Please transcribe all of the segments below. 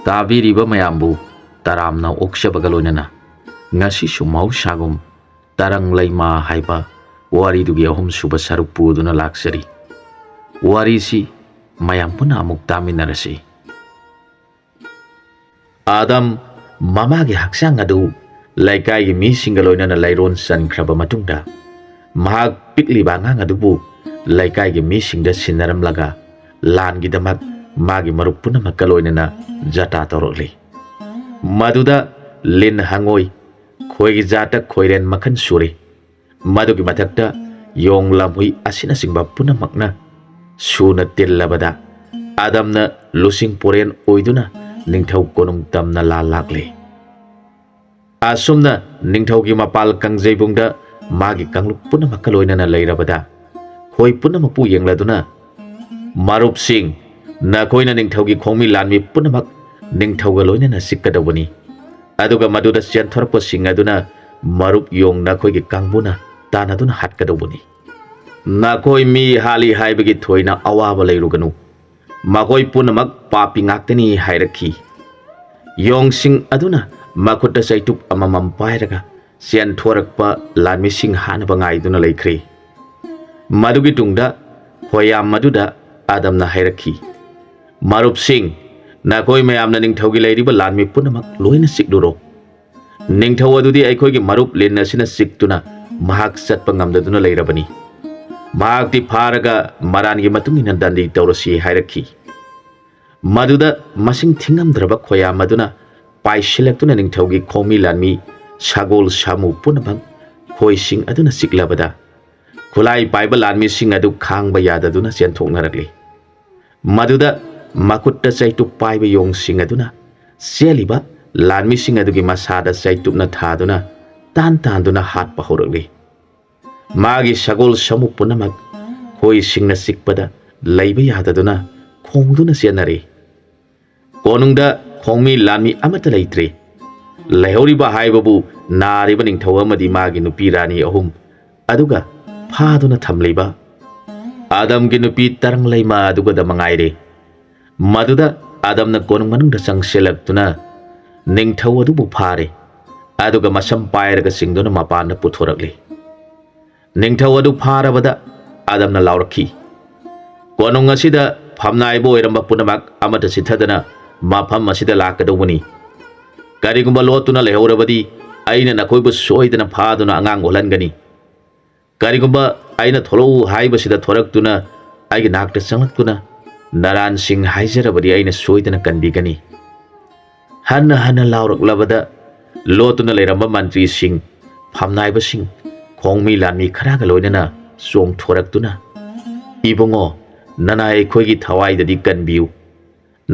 ꯇꯥꯕꯤꯔꯤꯕ ꯃꯌꯥꯝꯕꯨ ꯇꯔꯥꯝꯅ ꯑꯣꯛꯆꯕꯒ ꯂꯣꯏꯅꯅ ꯉꯁꯤꯁꯨ ꯃꯍꯧꯁꯥꯒꯨꯝ ꯇꯔꯪ ꯂꯩꯃꯥ ꯍꯥꯏꯕ ꯋꯥꯔꯤꯗꯨꯒꯤ ꯑꯍꯨꯝꯁꯨꯕ ꯁꯔꯨꯛ ꯄꯨꯗꯨꯅ ꯂꯥꯛꯆꯔꯤ. ꯋꯥꯔꯤꯁꯤ ꯃꯌꯥꯝ ꯄꯨꯟꯅ ꯑꯃꯨꯛ ꯇꯥꯃꯤꯟꯅꯔꯁꯤ. ꯑꯥꯗꯝ ꯃꯃꯥꯒꯤ ꯍꯛꯆꯥꯡ ꯑꯗꯨ ꯂꯩꯀꯥꯏꯒꯤ ꯃꯤꯁꯤꯡꯒ ꯂꯣꯏꯅꯅ ꯂꯩꯔꯣꯟ ꯆꯟꯈ꯭ꯔꯕ ꯃꯇꯨꯡꯗ ꯃꯍꯥꯛ ꯄꯤꯛꯂꯤꯕ ꯑꯉꯥꯡ ꯑꯗꯨꯕꯨ ꯂꯩꯀꯥꯏꯒꯤ ꯃꯤꯁꯤꯡꯗ ꯁꯤꯟꯅꯔꯝꯂꯒ ꯂꯥꯟꯒꯤꯗꯃꯛ ꯃꯥꯒꯤ ꯃꯔꯨꯞ ꯄꯨꯝꯅꯃꯛꯀ ꯂꯣꯏꯅꯅ ꯖꯇꯥ ꯇꯧꯔꯛꯂꯤ. ꯃꯗꯨꯗ ꯂꯤꯟ ꯍꯪꯉꯣꯏ ꯈꯣꯏꯒꯤ ꯖꯥꯠꯇ ꯈꯣꯏꯔꯦꯟ ꯃꯈꯜ ꯁꯨꯔꯤ. ꯃꯗꯨꯒꯤ ꯃꯊꯛꯇ ꯌꯣꯡ ꯂꯝꯍꯨꯏ ꯑꯁꯤꯅꯆꯤꯡꯕ ꯄꯨꯝꯅꯃꯛꯅ ꯁꯨꯅ ꯇꯤꯜꯂꯕꯗ ꯑꯥꯗꯝꯅ ꯂꯨꯆꯤꯡ ꯄꯣꯔꯦꯟ ꯑꯣꯏꯗꯨꯅ ꯅꯤꯡꯊꯧ ꯀꯣꯅꯨꯡ ꯇꯝꯅ ꯂꯥꯛꯂꯤ. ꯑꯁꯨꯝꯅ ꯅꯤꯡꯊꯧꯒꯤ ꯃꯄꯥꯜ ꯀꯥꯡꯖꯩꯕꯨꯡꯗ ꯃꯥꯒꯤ ꯀꯥꯡꯂꯨꯞ ꯄꯨꯝꯅꯃꯛꯀ ꯂꯣꯏꯅꯅ ꯂꯩꯔꯕꯗ ꯈꯣꯏ ꯄꯨꯝꯅꯃꯛꯄꯨ ꯌꯦꯡꯂꯗꯨꯅ ꯃꯔꯨꯞꯁꯤꯡ, ꯅꯈꯣꯏꯅ ꯅꯤꯡꯊꯧꯒꯤ ꯈꯣꯡꯃꯤ ꯂꯥꯟꯃꯤ ꯄꯨꯝꯅꯃꯛ ꯅꯤꯡꯊꯧꯒ ꯂꯣꯏꯅꯅ ꯁꯤꯛꯀꯗꯧꯕꯅꯤ. ꯑꯗꯨꯒ ꯃꯗꯨꯗ ꯆꯦꯟꯊꯣꯔꯛꯄꯁꯤꯡ ꯑꯗꯨꯅ ꯃꯔꯨꯞ ꯌꯣꯡ ꯅꯈꯣꯏꯒꯤ ꯀꯥꯡꯕꯨꯅ ꯇꯥꯟꯅꯗꯨꯅ ꯍꯥꯠꯀꯗꯧꯕꯅꯤ. ꯅꯈꯣꯏ ꯃꯤ ꯍꯥꯠꯂꯤ ꯍꯥꯏꯕꯒꯤ ꯊꯣꯏꯅ ꯑꯋꯥꯕ ꯂꯩꯔꯨꯒꯅꯨ. ꯃꯈꯣꯏ ꯄꯨꯝꯅꯃꯛ ꯄꯥꯄꯤ ꯉꯥꯛꯇꯅꯤ ꯍꯥꯏꯔꯛꯈꯤ. ꯌꯣꯡꯁꯤꯡ ꯑꯗꯨꯅ ꯃꯈꯨꯠꯇ ꯆꯩꯇꯨꯞ ꯑꯃꯃꯝ ꯄꯥꯏꯔꯒ ꯆꯦꯟꯊꯣꯔꯛꯄ ꯂꯥꯟꯃꯤꯁꯤꯡ ꯍꯥꯠꯅꯕ ꯉꯥꯏꯗꯨꯅ ꯂꯩꯈ꯭ꯔꯦ. ꯃꯗꯨꯒꯤ ꯇꯨꯡꯗ ꯍꯣꯌꯥꯝ ꯃꯗꯨꯗ ꯑꯥꯗꯝꯅ ꯍꯥꯏꯔꯛꯈꯤ, ꯃꯔꯨꯞꯁꯤꯡ, ꯅꯈꯣꯏ ꯃꯌꯥꯝꯅ ꯅꯤꯡꯊꯧꯒꯤ ꯂꯩꯔꯤꯕ ꯂꯥꯟꯃꯤ ꯄꯨꯝꯅꯃꯛ ꯂꯣꯏꯅ ꯆꯤꯛꯂꯨꯔꯣ. ꯅꯤꯡꯊꯧ ꯑꯗꯨꯗꯤ ꯑꯩꯈꯣꯏꯒꯤ ꯃꯔꯨꯞ ꯂꯤꯟ ꯑꯁꯤꯅ ꯆꯤꯛꯇꯨꯅ ꯃꯍꯥꯛ ꯆꯠꯄ ꯉꯝꯗꯗꯨꯅ ꯂꯩꯔꯕꯅꯤ. ꯃꯍꯥꯛꯇꯤ ꯐꯥꯔꯒ ꯃꯔꯥꯟꯒꯤ ꯃꯇꯨꯡ ꯏꯟꯅ ꯗꯟꯗꯤ ꯇꯧꯔꯁꯤ ꯍꯥꯏꯔꯛꯈꯤ. ꯃꯗꯨꯗ ꯃꯁꯤꯡ ꯊꯤꯉꯝꯗ꯭ꯔꯕ ꯈꯣꯌꯥꯝ ꯑꯗꯨꯅ ꯄꯥꯏꯁꯤꯜꯂꯛꯇꯨꯅ ꯅꯤꯡꯊꯧꯒꯤ ꯈꯣꯡꯃꯤ ꯂꯥꯟꯃꯤ ꯁꯒꯣꯜ ꯁꯥꯃꯨ ꯄꯨꯝꯅꯃꯛ ꯈꯣꯏꯁꯤꯡ ꯑꯗꯨꯅ ꯆꯤꯛꯂꯕꯗ ꯈꯨꯠꯂꯥꯏ ꯄꯥꯏꯕ ꯂꯥꯟꯃꯤꯁꯤꯡ ꯑꯗꯨ ꯈꯥꯡꯕ ꯌꯥꯗꯗꯨꯅ ꯆꯦꯟꯊꯣꯛꯅꯔꯛꯂꯤ. ꯃꯗꯨꯗ ꯃꯈꯨꯠꯇ ꯆꯩꯇꯨꯞ ꯄꯥꯏꯕ ꯌꯣꯡꯁꯤꯡ ꯑꯗꯨꯅ ꯆꯦꯜꯂꯤꯕ ꯂꯥꯟꯃꯤꯁꯤꯡ ꯑꯗꯨꯒꯤ ꯃꯁꯥꯗ ꯆꯩꯇꯨꯞꯅ ꯊꯥꯗꯨꯅ ꯇꯥꯟꯗꯨꯅ ꯍꯥꯠꯄ ꯍꯧꯔꯛꯂꯤ. ꯃꯥꯒꯤ ꯁꯒꯣꯜ ꯁꯥꯃꯨ ꯄꯨꯝꯅꯃꯛ ꯈꯣꯏꯁꯤꯡꯅ ꯆꯤꯛꯄꯗ ꯂꯩꯕ ꯌꯥꯗꯗꯨꯅ ꯈꯣꯡꯗꯨꯅ ꯆꯦꯟꯅꯔꯦ. ꯀꯣꯅꯨꯡꯗ ꯈꯣꯡꯃꯤ ꯂꯥꯟꯃꯤ ꯑꯃꯠꯇ ꯂꯩꯇ꯭ꯔꯦ. ꯂꯩꯍꯧꯔꯤꯕ ꯍꯥꯏꯕꯕꯨ ꯅꯥꯔꯤꯕ ꯅꯤꯡꯊꯧ ꯑꯃꯗꯤ ꯃꯥꯒꯤ ꯅꯨꯄꯤ ꯔꯥꯅꯤ ꯑꯍꯨꯝ ꯑꯗꯨꯒ ꯐꯥꯗꯨꯅ ꯊꯝꯂꯤꯕ ꯑꯥꯗꯝꯒꯤ ꯅꯨꯄꯤ ꯇꯔꯪ ꯂꯩꯃꯥ ꯑꯗꯨꯒꯗ ꯃꯉꯥꯏꯔꯦ. ꯃꯗꯨꯗ ꯑꯥꯗꯝꯅ ꯀꯣꯅꯨꯡ ꯃꯅꯨꯡꯗ ꯆꯪꯁꯤꯜꯂꯛꯇꯨꯅ ꯅꯤꯡꯊꯧ ꯑꯗꯨꯕꯨ ꯐꯥꯔꯦ. ꯑꯗꯨꯒ ꯃꯁꯝ ꯄꯥꯏꯔꯒ ꯆꯤꯡꯗꯨꯅ ꯃꯄꯥꯟꯗ ꯄꯨꯊꯣꯔꯛꯂꯤ. ꯅꯤꯡꯊꯧ ꯑꯗꯨ ꯐꯥꯔꯕꯗ ꯑꯥꯗꯝꯅ ꯂꯥꯎꯔꯛꯈꯤ, ꯀꯣꯅꯨꯡ ꯑꯁꯤꯗ ꯐꯝꯅꯥꯏꯕ ꯑꯣꯏꯔꯝꯕ ꯄꯨꯝꯅꯃꯛ ꯑꯃꯠꯇ ꯆꯤꯠꯊꯗꯅ ꯃꯐꯝ ꯑꯁꯤꯗ ꯂꯥꯛꯀꯗꯧꯕꯅꯤ. ꯀꯔꯤꯒꯨꯝꯕ ꯂꯣꯠꯇꯨꯅ ꯂꯩꯍꯧꯔꯕꯗꯤ ꯑꯩꯅ ꯅꯈꯣꯏꯕꯨ ꯁꯣꯏꯗꯅ ꯐꯥꯗꯨꯅ ꯑꯉꯥꯡ ꯑꯣꯜꯍꯟꯒꯅꯤ. ꯀꯔꯤꯒꯨꯝꯕ ꯑꯩꯅ ꯊꯣꯛꯂꯛꯎ ꯍꯥꯏꯕꯁꯤꯗ ꯊꯣꯔꯛꯇꯨꯅ ꯑꯩꯒꯤ ꯅꯥꯛꯇ ꯆꯪꯂꯛꯇꯨꯅ ꯅꯔꯥꯟꯁꯤꯡ ꯍꯥꯏꯖꯔꯕꯗꯤ ꯑꯩꯅ ꯁꯣꯏꯗꯅ ꯀꯟꯕꯤꯒꯅꯤ. ꯍꯟꯅ ꯍꯟꯅ ꯂꯥꯎꯔꯛꯂꯕꯗ ꯂꯣꯠꯇꯨꯅ ꯂꯩꯔꯝꯕ ꯃꯟꯇ꯭ꯔꯤꯁꯤꯡ, ꯐꯝꯅꯥꯏꯕꯁꯤꯡ, ꯈꯣꯡꯃꯤ ꯂꯥꯟꯃꯤ ꯈꯔꯒ ꯂꯣꯏꯅꯅ ꯆꯣꯡꯊꯣꯔꯛꯇꯨꯅ, ꯏꯕꯨꯡꯉꯣ, ꯅꯅꯥꯏ ꯑꯩꯈꯣꯏꯒꯤ ꯊꯋꯥꯏꯗꯗꯤ ꯀꯟꯕꯤꯌꯨ.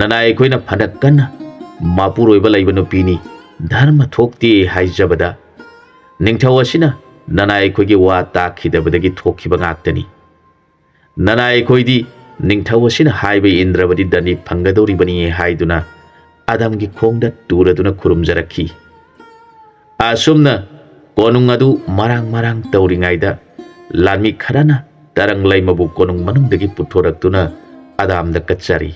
ꯅꯅꯥꯏ ꯑꯩꯈꯣꯏꯅ ꯐꯅ ꯀꯟꯅ ꯃꯄꯨꯔꯣꯏꯕ ꯂꯩꯕ ꯅꯨꯄꯤꯅꯤ, ꯙꯔꯃ ꯊꯣꯛꯇꯦ ꯍꯥꯏꯖꯕꯗ ꯅꯤꯡꯊꯧ ꯑꯁꯤꯅ ꯅꯅꯥꯏ ꯑꯩꯈꯣꯏꯒꯤ ꯋꯥ ꯇꯥꯈꯤꯗꯕꯗꯒꯤ ꯊꯣꯛꯈꯤꯕ ꯉꯥꯛꯇꯅꯤ. ꯅꯅꯥꯏ ꯑꯩꯈꯣꯏꯗꯤ ꯅꯤꯡꯊꯧ ꯑꯁꯤꯅ ꯍꯥꯏꯕ ꯏꯟꯗ꯭ꯔꯕꯗꯤ ꯗꯟꯗꯤ ꯐꯪꯒꯗꯧꯔꯤꯕꯅꯤ ꯍꯥꯏꯗꯨꯅ ꯑꯥꯗꯝꯒꯤ ꯈꯣꯡꯗ ꯇꯨꯔꯗꯨꯅ ꯈꯨꯔꯨꯝꯖꯔꯛꯈꯤ. ꯑꯁꯨꯝꯅ ꯀꯣꯅꯨꯡ ꯑꯗꯨ ꯃꯔꯥꯡ ꯃꯔꯥꯡ ꯇꯧꯔꯤꯉꯩꯗ ꯂꯥꯟꯃꯤ ꯈꯔꯅ ꯇꯔꯪ ꯂꯩꯃꯕꯨ ꯀꯣꯅꯨꯡ ꯃꯅꯨꯡꯗꯒꯤ ꯄꯨꯊꯣꯔꯛꯇꯨꯅ ꯑꯥꯗꯝꯗ ꯀꯠꯆꯔꯤ.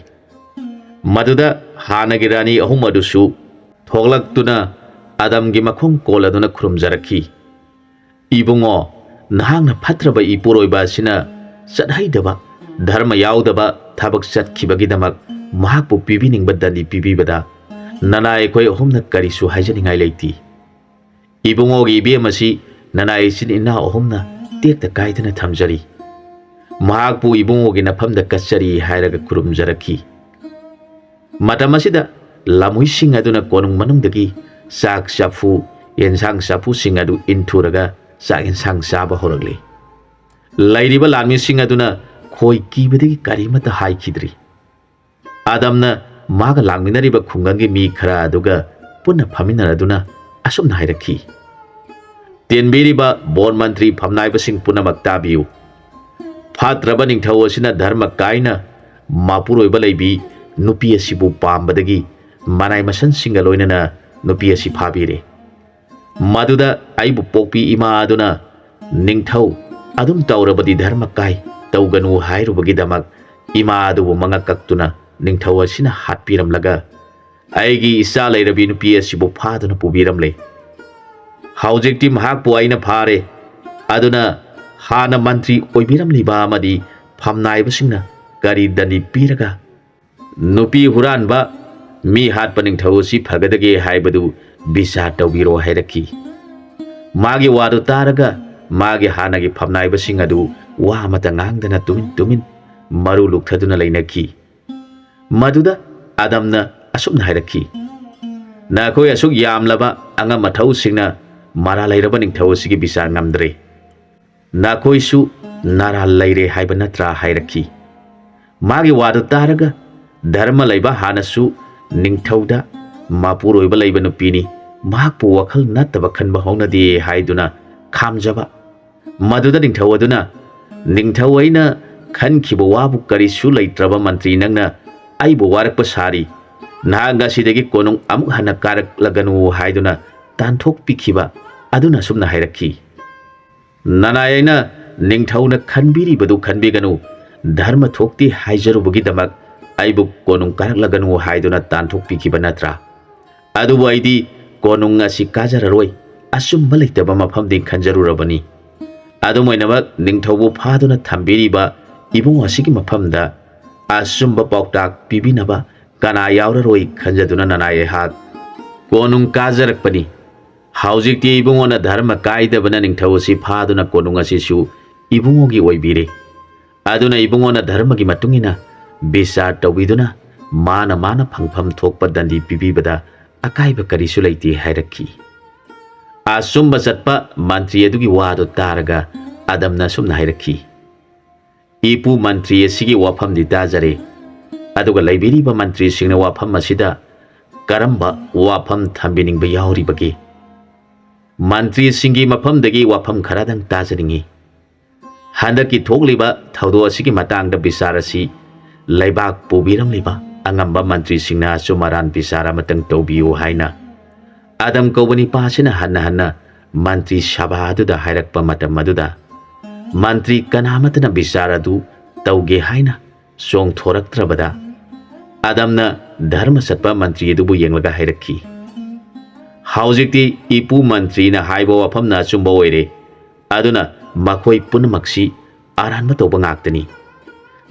ꯃꯗꯨꯗ ꯍꯥꯟꯅꯒꯤ ꯔꯥꯅꯤ ꯑꯍꯨꯝ ꯑꯗꯨꯁꯨ ꯊꯣꯛꯂꯛꯇꯨꯅ ꯑꯥꯗꯝꯒꯤ ꯃꯈꯣꯡ ꯀꯣꯜꯂꯗꯨꯅ ꯈꯨꯔꯨꯝꯖꯔꯛꯈꯤ. ꯏꯕꯨꯡꯉꯣ, ꯅꯍꯥꯛꯅ ꯐꯠꯇ꯭ꯔꯕ ꯏꯄꯨꯔꯣꯏꯕ ꯑꯁꯤꯅ ꯆꯠꯍꯩꯗꯕ, ꯙꯔꯃ ꯌꯥꯎꯗꯕ ꯊꯕꯛ ꯆꯠꯈꯤꯕꯒꯤꯗꯃꯛ ꯃꯍꯥꯛꯄꯨ ꯄꯤꯕꯤꯅꯤꯡꯕ ꯗꯟꯗꯤ ꯄꯤꯕꯤꯕꯗ ꯅꯅꯥꯏ ꯑꯩꯈꯣꯏ ꯑꯍꯨꯝꯅ ꯀꯔꯤꯁꯨ ꯍꯥꯏꯖꯅꯤꯡꯉꯥꯏ ꯂꯩꯇꯦ. ꯏꯕꯨꯡꯉꯣꯒꯤ ꯏꯕꯦꯝ ꯑꯁꯤ ꯅꯅꯥꯏ ꯏꯆꯤꯟ ꯏꯅꯥꯎ ꯑꯍꯨꯝꯅ ꯇꯦꯛꯇ ꯀꯥꯏꯗꯅ ꯊꯝꯖꯔꯤ. ꯃꯍꯥꯛꯄꯨ ꯏꯕꯨꯡꯉꯣꯒꯤ ꯅꯐꯝꯗ ꯀꯠꯆꯔꯤ ꯍꯥꯏꯔꯒ ꯈꯨꯔꯨꯝꯖꯔꯛꯈꯤ. ꯃꯇꯝ ꯑꯁꯤꯗ ꯂꯝꯍꯨꯏꯁꯤꯡ ꯑꯗꯨꯅ ꯀꯣꯅꯨꯡ ꯃꯅꯨꯡꯗꯒꯤ ꯆꯥꯛ ꯆꯐꯨ, ꯌꯦꯟꯁꯥꯡ ꯆꯐꯨꯁꯤꯡ ꯑꯗꯨ ꯏꯟꯊꯨꯔꯒ ꯆꯥꯛ ꯌꯦꯟꯁꯥꯡ ꯆꯥꯕ ꯍꯧꯔꯛꯂꯤ. ꯂꯩꯔꯤꯕ ꯂꯥꯟꯃꯤꯁꯤꯡ ꯑꯗꯨꯅ ꯈꯣꯏ ꯀꯤꯕꯗꯒꯤ ꯀꯔꯤꯃꯠꯇ ꯍꯥꯏꯈꯤꯗ꯭ꯔꯤ. ꯑꯥꯗꯝꯅ ꯃꯥꯒ ꯂꯥꯛꯃꯤꯟꯅꯔꯤꯕ ꯈꯨꯡꯒꯪꯒꯤ ꯃꯤ ꯈꯔ ꯑꯗꯨꯒ ꯄꯨꯟꯅ ꯐꯝꯃꯤꯟꯅꯔꯗꯨꯅ ꯑꯁꯨꯝꯅ ꯍꯥꯏꯔꯛꯈꯤ, ꯇꯦꯟꯕꯤꯔꯤꯕ ꯕꯣꯔ ꯃꯟꯇ꯭ꯔꯤ ꯐꯝꯅꯥꯏꯕꯁꯤꯡ ꯄꯨꯝꯅꯃꯛ ꯇꯥꯕꯤꯌꯨ. ꯐꯠꯇ꯭ꯔꯕ ꯅꯤꯡꯊꯧ ꯑꯁꯤꯅ ꯙꯔꯃ ꯀꯥꯏꯅ ꯃꯄꯨꯔꯣꯏꯕ ꯂꯩꯕꯤ ꯅꯨꯄꯤ ꯑꯁꯤꯕꯨ ꯄꯥꯝꯕꯗꯒꯤ ꯃꯅꯥꯏ ꯃꯁꯟꯁꯤꯡꯒ ꯂꯣꯏꯅꯅ ꯅꯨꯄꯤ ꯑꯁꯤ ꯐꯥꯕꯤꯔꯦ. ꯃꯗꯨꯗ ꯑꯩꯕꯨ ꯄꯣꯛꯄꯤ ꯏꯃꯥ ꯑꯗꯨꯅ ꯅꯤꯡꯊꯧ ꯑꯗꯨꯝ ꯇꯧꯔꯕꯗꯤ ꯙꯔꯃ ꯀꯥꯏ, ꯇꯧꯒꯅꯨ ꯍꯥꯏꯔꯨꯕꯒꯤꯗꯃꯛ ꯏꯃꯥ ꯑꯗꯨꯕꯨ ꯃꯉꯛ ꯀꯛꯇꯨꯅ ꯅꯤꯡꯊꯧ ꯑꯁꯤꯅ ꯍꯥꯠꯄꯤꯔꯝꯂꯒ ꯑꯩꯒꯤ ꯏꯆꯥ ꯂꯩꯔꯕꯤ ꯅꯨꯄꯤ ꯑꯁꯤꯕꯨ ꯐꯥꯗꯨꯅ ꯄꯨꯕꯤꯔꯝꯂꯦ꯫ ꯍꯧꯖꯤꯛꯇꯤ ꯃꯍꯥꯛꯄꯨ ꯑꯩꯅ ꯐꯥꯔꯦ꯫ ꯑꯗꯨꯅ ꯍꯥꯟꯅ ꯃꯟꯇ꯭ꯔꯤ ꯑꯣꯏꯕꯤꯔꯝꯂꯤꯕ ꯑꯃꯗꯤ ꯐꯝꯅꯥꯏꯕꯁꯤꯡꯅ ꯀꯔꯤ ꯗꯟꯗꯤ ꯄꯤꯔꯒ ꯅꯨꯄꯤ ꯍꯨꯔꯥꯟꯕ ꯃꯤ ꯍꯥꯠꯄ ꯅꯤꯡꯊꯧ ꯑꯁꯤ ꯐꯒꯗꯒꯦ ꯍꯥꯏꯕꯗꯨ ꯕꯤꯆꯥꯔ ꯇꯧꯕꯤꯔꯣ ꯍꯥꯏꯔꯛꯈꯤ꯫ ꯃꯥꯒꯤ ꯋꯥꯗꯨ ꯇꯥꯔꯒ ꯃꯥꯒꯤ ꯍꯥꯟꯅꯒꯤ ꯐꯝꯅꯥꯏꯕꯁꯤꯡ ꯑꯗꯨ ꯋꯥ ꯑꯃꯠꯇ ꯉꯥꯡꯗꯅ ꯇꯨꯃꯤꯟ ꯇꯨꯃꯤꯟ ꯃꯔꯨ ꯂꯨꯛꯊꯗꯨꯅ ꯂꯩꯅꯈꯤ꯫ ꯃꯗꯨꯗ ꯑꯗꯝꯅ ꯑꯁꯨꯝꯅ ꯍꯥꯏꯔꯛꯈꯤ, ꯅꯈꯣꯏ ꯑꯁꯨꯛ ꯌꯥꯝꯂꯕ ꯑꯉꯝ ꯑꯊꯧꯁꯤꯡꯅ ꯃꯔꯥꯜ ꯂꯩꯔꯕ ꯅꯤꯡꯊꯧ ꯑꯁꯤꯒꯤ ꯕꯤꯆꯥꯔ ꯉꯝꯗ꯭ꯔꯦ꯫ ꯅꯈꯣꯏꯁꯨ ꯅꯔꯥꯜ ꯂꯩꯔꯦ ꯍꯥꯏꯕ ꯅꯠꯇ꯭ꯔꯥ ꯍꯥꯏꯔꯛꯈꯤ꯫ ꯃꯥꯒꯤ ꯋꯥꯗꯨ ꯇꯥꯔꯒ ꯙꯔꯃ ꯂꯩꯕ ꯍꯥꯟꯅꯁꯨ ꯅꯤꯡꯊꯧꯗ ꯃꯄꯨꯔꯣꯏꯕ ꯂꯩꯕ ꯅꯨꯄꯤꯅꯤ, ꯃꯍꯥꯛꯄꯨ ꯋꯥꯈꯜ ꯅꯠꯇꯕ ꯈꯟꯕ ꯍꯧꯅꯗꯦ ꯍꯥꯏꯗꯨꯅ ꯈꯥꯝꯖꯕ꯫ ꯃꯗꯨꯗ ꯅꯤꯡꯊꯧ ꯑꯗꯨꯅ, ꯅꯤꯡꯊꯧ ꯑꯩꯅ ꯈꯟꯈꯤꯕ ꯋꯥꯕꯨ ꯀꯔꯤꯁꯨ ꯂꯩꯇ꯭ꯔꯕ ꯃꯟꯇ꯭ꯔꯤ ꯅꯪꯅ ꯑꯩꯕꯨ ꯋꯥꯔꯛꯄ ꯁꯥꯔꯤ, ꯅꯍꯥꯛ ꯉꯁꯤꯗꯒꯤ ꯀꯣꯅꯨꯡ ꯑꯃꯨꯛ ꯍꯟꯅ ꯀꯥꯔꯛꯂꯒꯅꯨ ꯍꯥꯏꯗꯨꯅ ꯇꯥꯟꯊꯣꯛꯄꯤꯈꯤꯕ꯫ ꯑꯗꯨꯅ ꯑꯁꯨꯝꯅ ꯍꯥꯏꯔꯛꯈꯤ, ꯅꯅꯥꯏ ꯑꯩꯅ ꯅꯤꯡꯊꯧꯅ ꯈꯟꯕꯤꯔꯤꯕꯗꯨ ꯈꯟꯕꯤꯒꯅꯨ, ꯙꯔꯃ ꯊꯣꯛꯇꯦ ꯍꯥꯏꯖꯔꯨꯕꯒꯤꯗꯃꯛ ꯑꯩꯕꯨ ꯀꯣꯅꯨꯡ ꯀꯥꯔꯛꯂꯒꯅꯨ ꯍꯥꯏꯗꯨꯅ ꯇꯥꯟꯊꯣꯛꯄꯤꯈꯤꯕ ꯅꯠꯇ꯭ꯔꯥ? ꯑꯗꯨꯕꯨ ꯑꯩꯗꯤ ꯀꯣꯅꯨꯡ ꯑꯁꯤ ꯀꯥꯖꯔꯔꯣꯏ, ꯑꯆꯨꯝꯕ ꯂꯩꯇꯕ ꯃꯐꯝꯗꯤ ꯈꯟꯖꯔꯨꯔꯕꯅꯤ꯫ ꯑꯗꯨꯝ ꯑꯣꯏꯅꯃꯛ ꯅꯤꯡꯊꯧꯕꯨ ꯐꯥꯗꯨꯅ ꯊꯝꯕꯤꯔꯤꯕ ꯏꯕꯨꯡ ꯑꯁꯤꯒꯤ ꯃꯐꯝꯗ ꯑꯆꯨꯝꯕ ꯄꯥꯎꯇꯥꯛ ꯄꯤꯕꯤꯅꯕ ꯀꯅꯥ ꯌꯥꯎꯔꯔꯣꯏ ꯈꯟꯖꯗꯨꯅ ꯅꯅꯥꯏ ꯑꯩꯍꯥꯛ ꯀꯣꯅꯨꯡ ꯀꯥꯖꯔꯛꯄꯅꯤ꯫ ꯍꯧꯖꯤꯛꯇꯤ ꯏꯕꯨꯡꯉꯣꯅ ꯙꯔꯃ ꯀꯥꯏꯗꯕꯅ ꯅꯤꯡꯊꯧ ꯑꯁꯤ ꯐꯥꯗꯨꯅ ꯀꯣꯅꯨꯡ ꯑꯁꯤꯁꯨ ꯏꯕꯨꯡꯉꯣꯒꯤ ꯑꯣꯏꯕꯤꯔꯦ꯫ ꯑꯗꯨꯅ ꯏꯕꯨꯡꯉꯣꯅ ꯙꯔꯃꯒꯤ ꯃꯇꯨꯡ ꯏꯟꯅ ꯕꯤꯆꯥꯔ ꯇꯧꯕꯤꯗꯨꯅ ꯃꯥꯅ ꯐꯪꯐꯝ ꯊꯣꯛꯄ ꯗꯟꯗꯤ ꯄꯤꯕꯤꯕꯗ ꯑꯀꯥꯏꯕ ꯀꯔꯤꯁꯨ ꯂꯩꯇꯦ ꯍꯥꯏꯔꯛꯈꯤ꯫ ꯑꯆꯨꯝꯕ ꯆꯠꯄ ꯃꯟꯇ꯭ꯔꯤ ꯑꯗꯨꯒꯤ ꯋꯥꯗꯨ ꯇꯥꯔꯒ ꯑꯗꯝꯅ ꯑꯁꯨꯝꯅ ꯍꯥꯏꯔꯛꯈꯤ, ꯏꯄꯨ ꯃꯟꯇ꯭ꯔꯤ ꯑꯁꯤꯒꯤ ꯋꯥꯐꯝꯗꯤ ꯇꯥꯖꯔꯦ, ꯑꯗꯨꯒ ꯂꯩꯕꯤꯔꯤꯕ ꯃꯟꯇ꯭ꯔꯤꯁꯤꯡꯅ ꯋꯥꯐꯝ ꯑꯁꯤꯗ ꯀꯔꯝꯕ ꯋꯥꯐꯝ ꯊꯝꯕꯤꯅꯤꯡꯕ ꯌꯥꯎꯔꯤꯕꯒꯦ? ꯃꯟꯇ꯭ꯔꯤꯁꯤꯡꯒꯤ ꯃꯐꯝꯗꯒꯤ ꯋꯥꯐꯝ ꯈꯔꯗꯪ ꯇꯥꯖꯅꯤꯡꯉꯤ꯫ ꯍꯟꯗꯛꯀꯤ ꯊꯣꯛꯂꯤꯕ ꯊꯧꯗꯣꯛ ꯑꯁꯤꯒꯤ ꯃꯇꯥꯡꯗ ꯕꯤꯆꯥꯔ ꯑꯁꯤ ꯂꯩꯕꯥꯛ ꯄꯨꯕꯤꯔꯝꯂꯤꯕ ꯑꯉꯝꯕ ꯃꯟꯇ꯭ꯔꯤꯁꯤꯡꯅ ꯑꯆꯨꯝ ꯑꯔꯥꯟ ꯕꯤꯆꯥꯔ ꯑꯃꯇꯪ ꯇꯧꯕꯤꯌꯨ ꯍꯥꯏꯅ ꯑꯗꯝ ꯀꯧꯕ ꯅꯤꯄꯥ ꯑꯁꯤꯅ ꯍꯟꯅ ꯍꯟꯅ ꯃꯟꯇ꯭ꯔꯤ ꯁꯚꯥ ꯑꯗꯨꯗ ꯍꯥꯏꯔꯛꯄ ꯃꯇꯝ ꯑꯗꯨꯗ ꯃꯟꯇ꯭ꯔꯤ ꯀꯅꯥꯃꯠꯇꯅ ꯕꯤꯆꯥꯔ ꯑꯗꯨ ꯇꯧꯒꯦ ꯍꯥꯏꯅ ꯆꯣꯡꯊꯣꯔꯛꯇ꯭ꯔꯕꯗ ꯑꯗꯝꯅ ꯙꯔꯃ ꯆꯠꯄ ꯃꯟꯇ꯭ꯔꯤ ꯑꯗꯨꯕꯨ ꯌꯦꯡꯂꯒ ꯍꯥꯏꯔꯛꯈꯤ, ꯍꯧꯖꯤꯛꯇꯤ ꯏꯄꯨ ꯃꯟꯇ꯭ꯔꯤꯅ ꯍꯥꯏꯕ ꯋꯥꯐꯝꯅ ꯑꯆꯨꯝꯕ ꯑꯣꯏꯔꯦ, ꯑꯗꯨꯅ ꯃꯈꯣꯏ ꯄꯨꯝꯅꯃꯛꯁꯤ ꯑꯔꯥꯟꯕ ꯇꯧꯕ ꯉꯥꯛꯇꯅꯤ꯫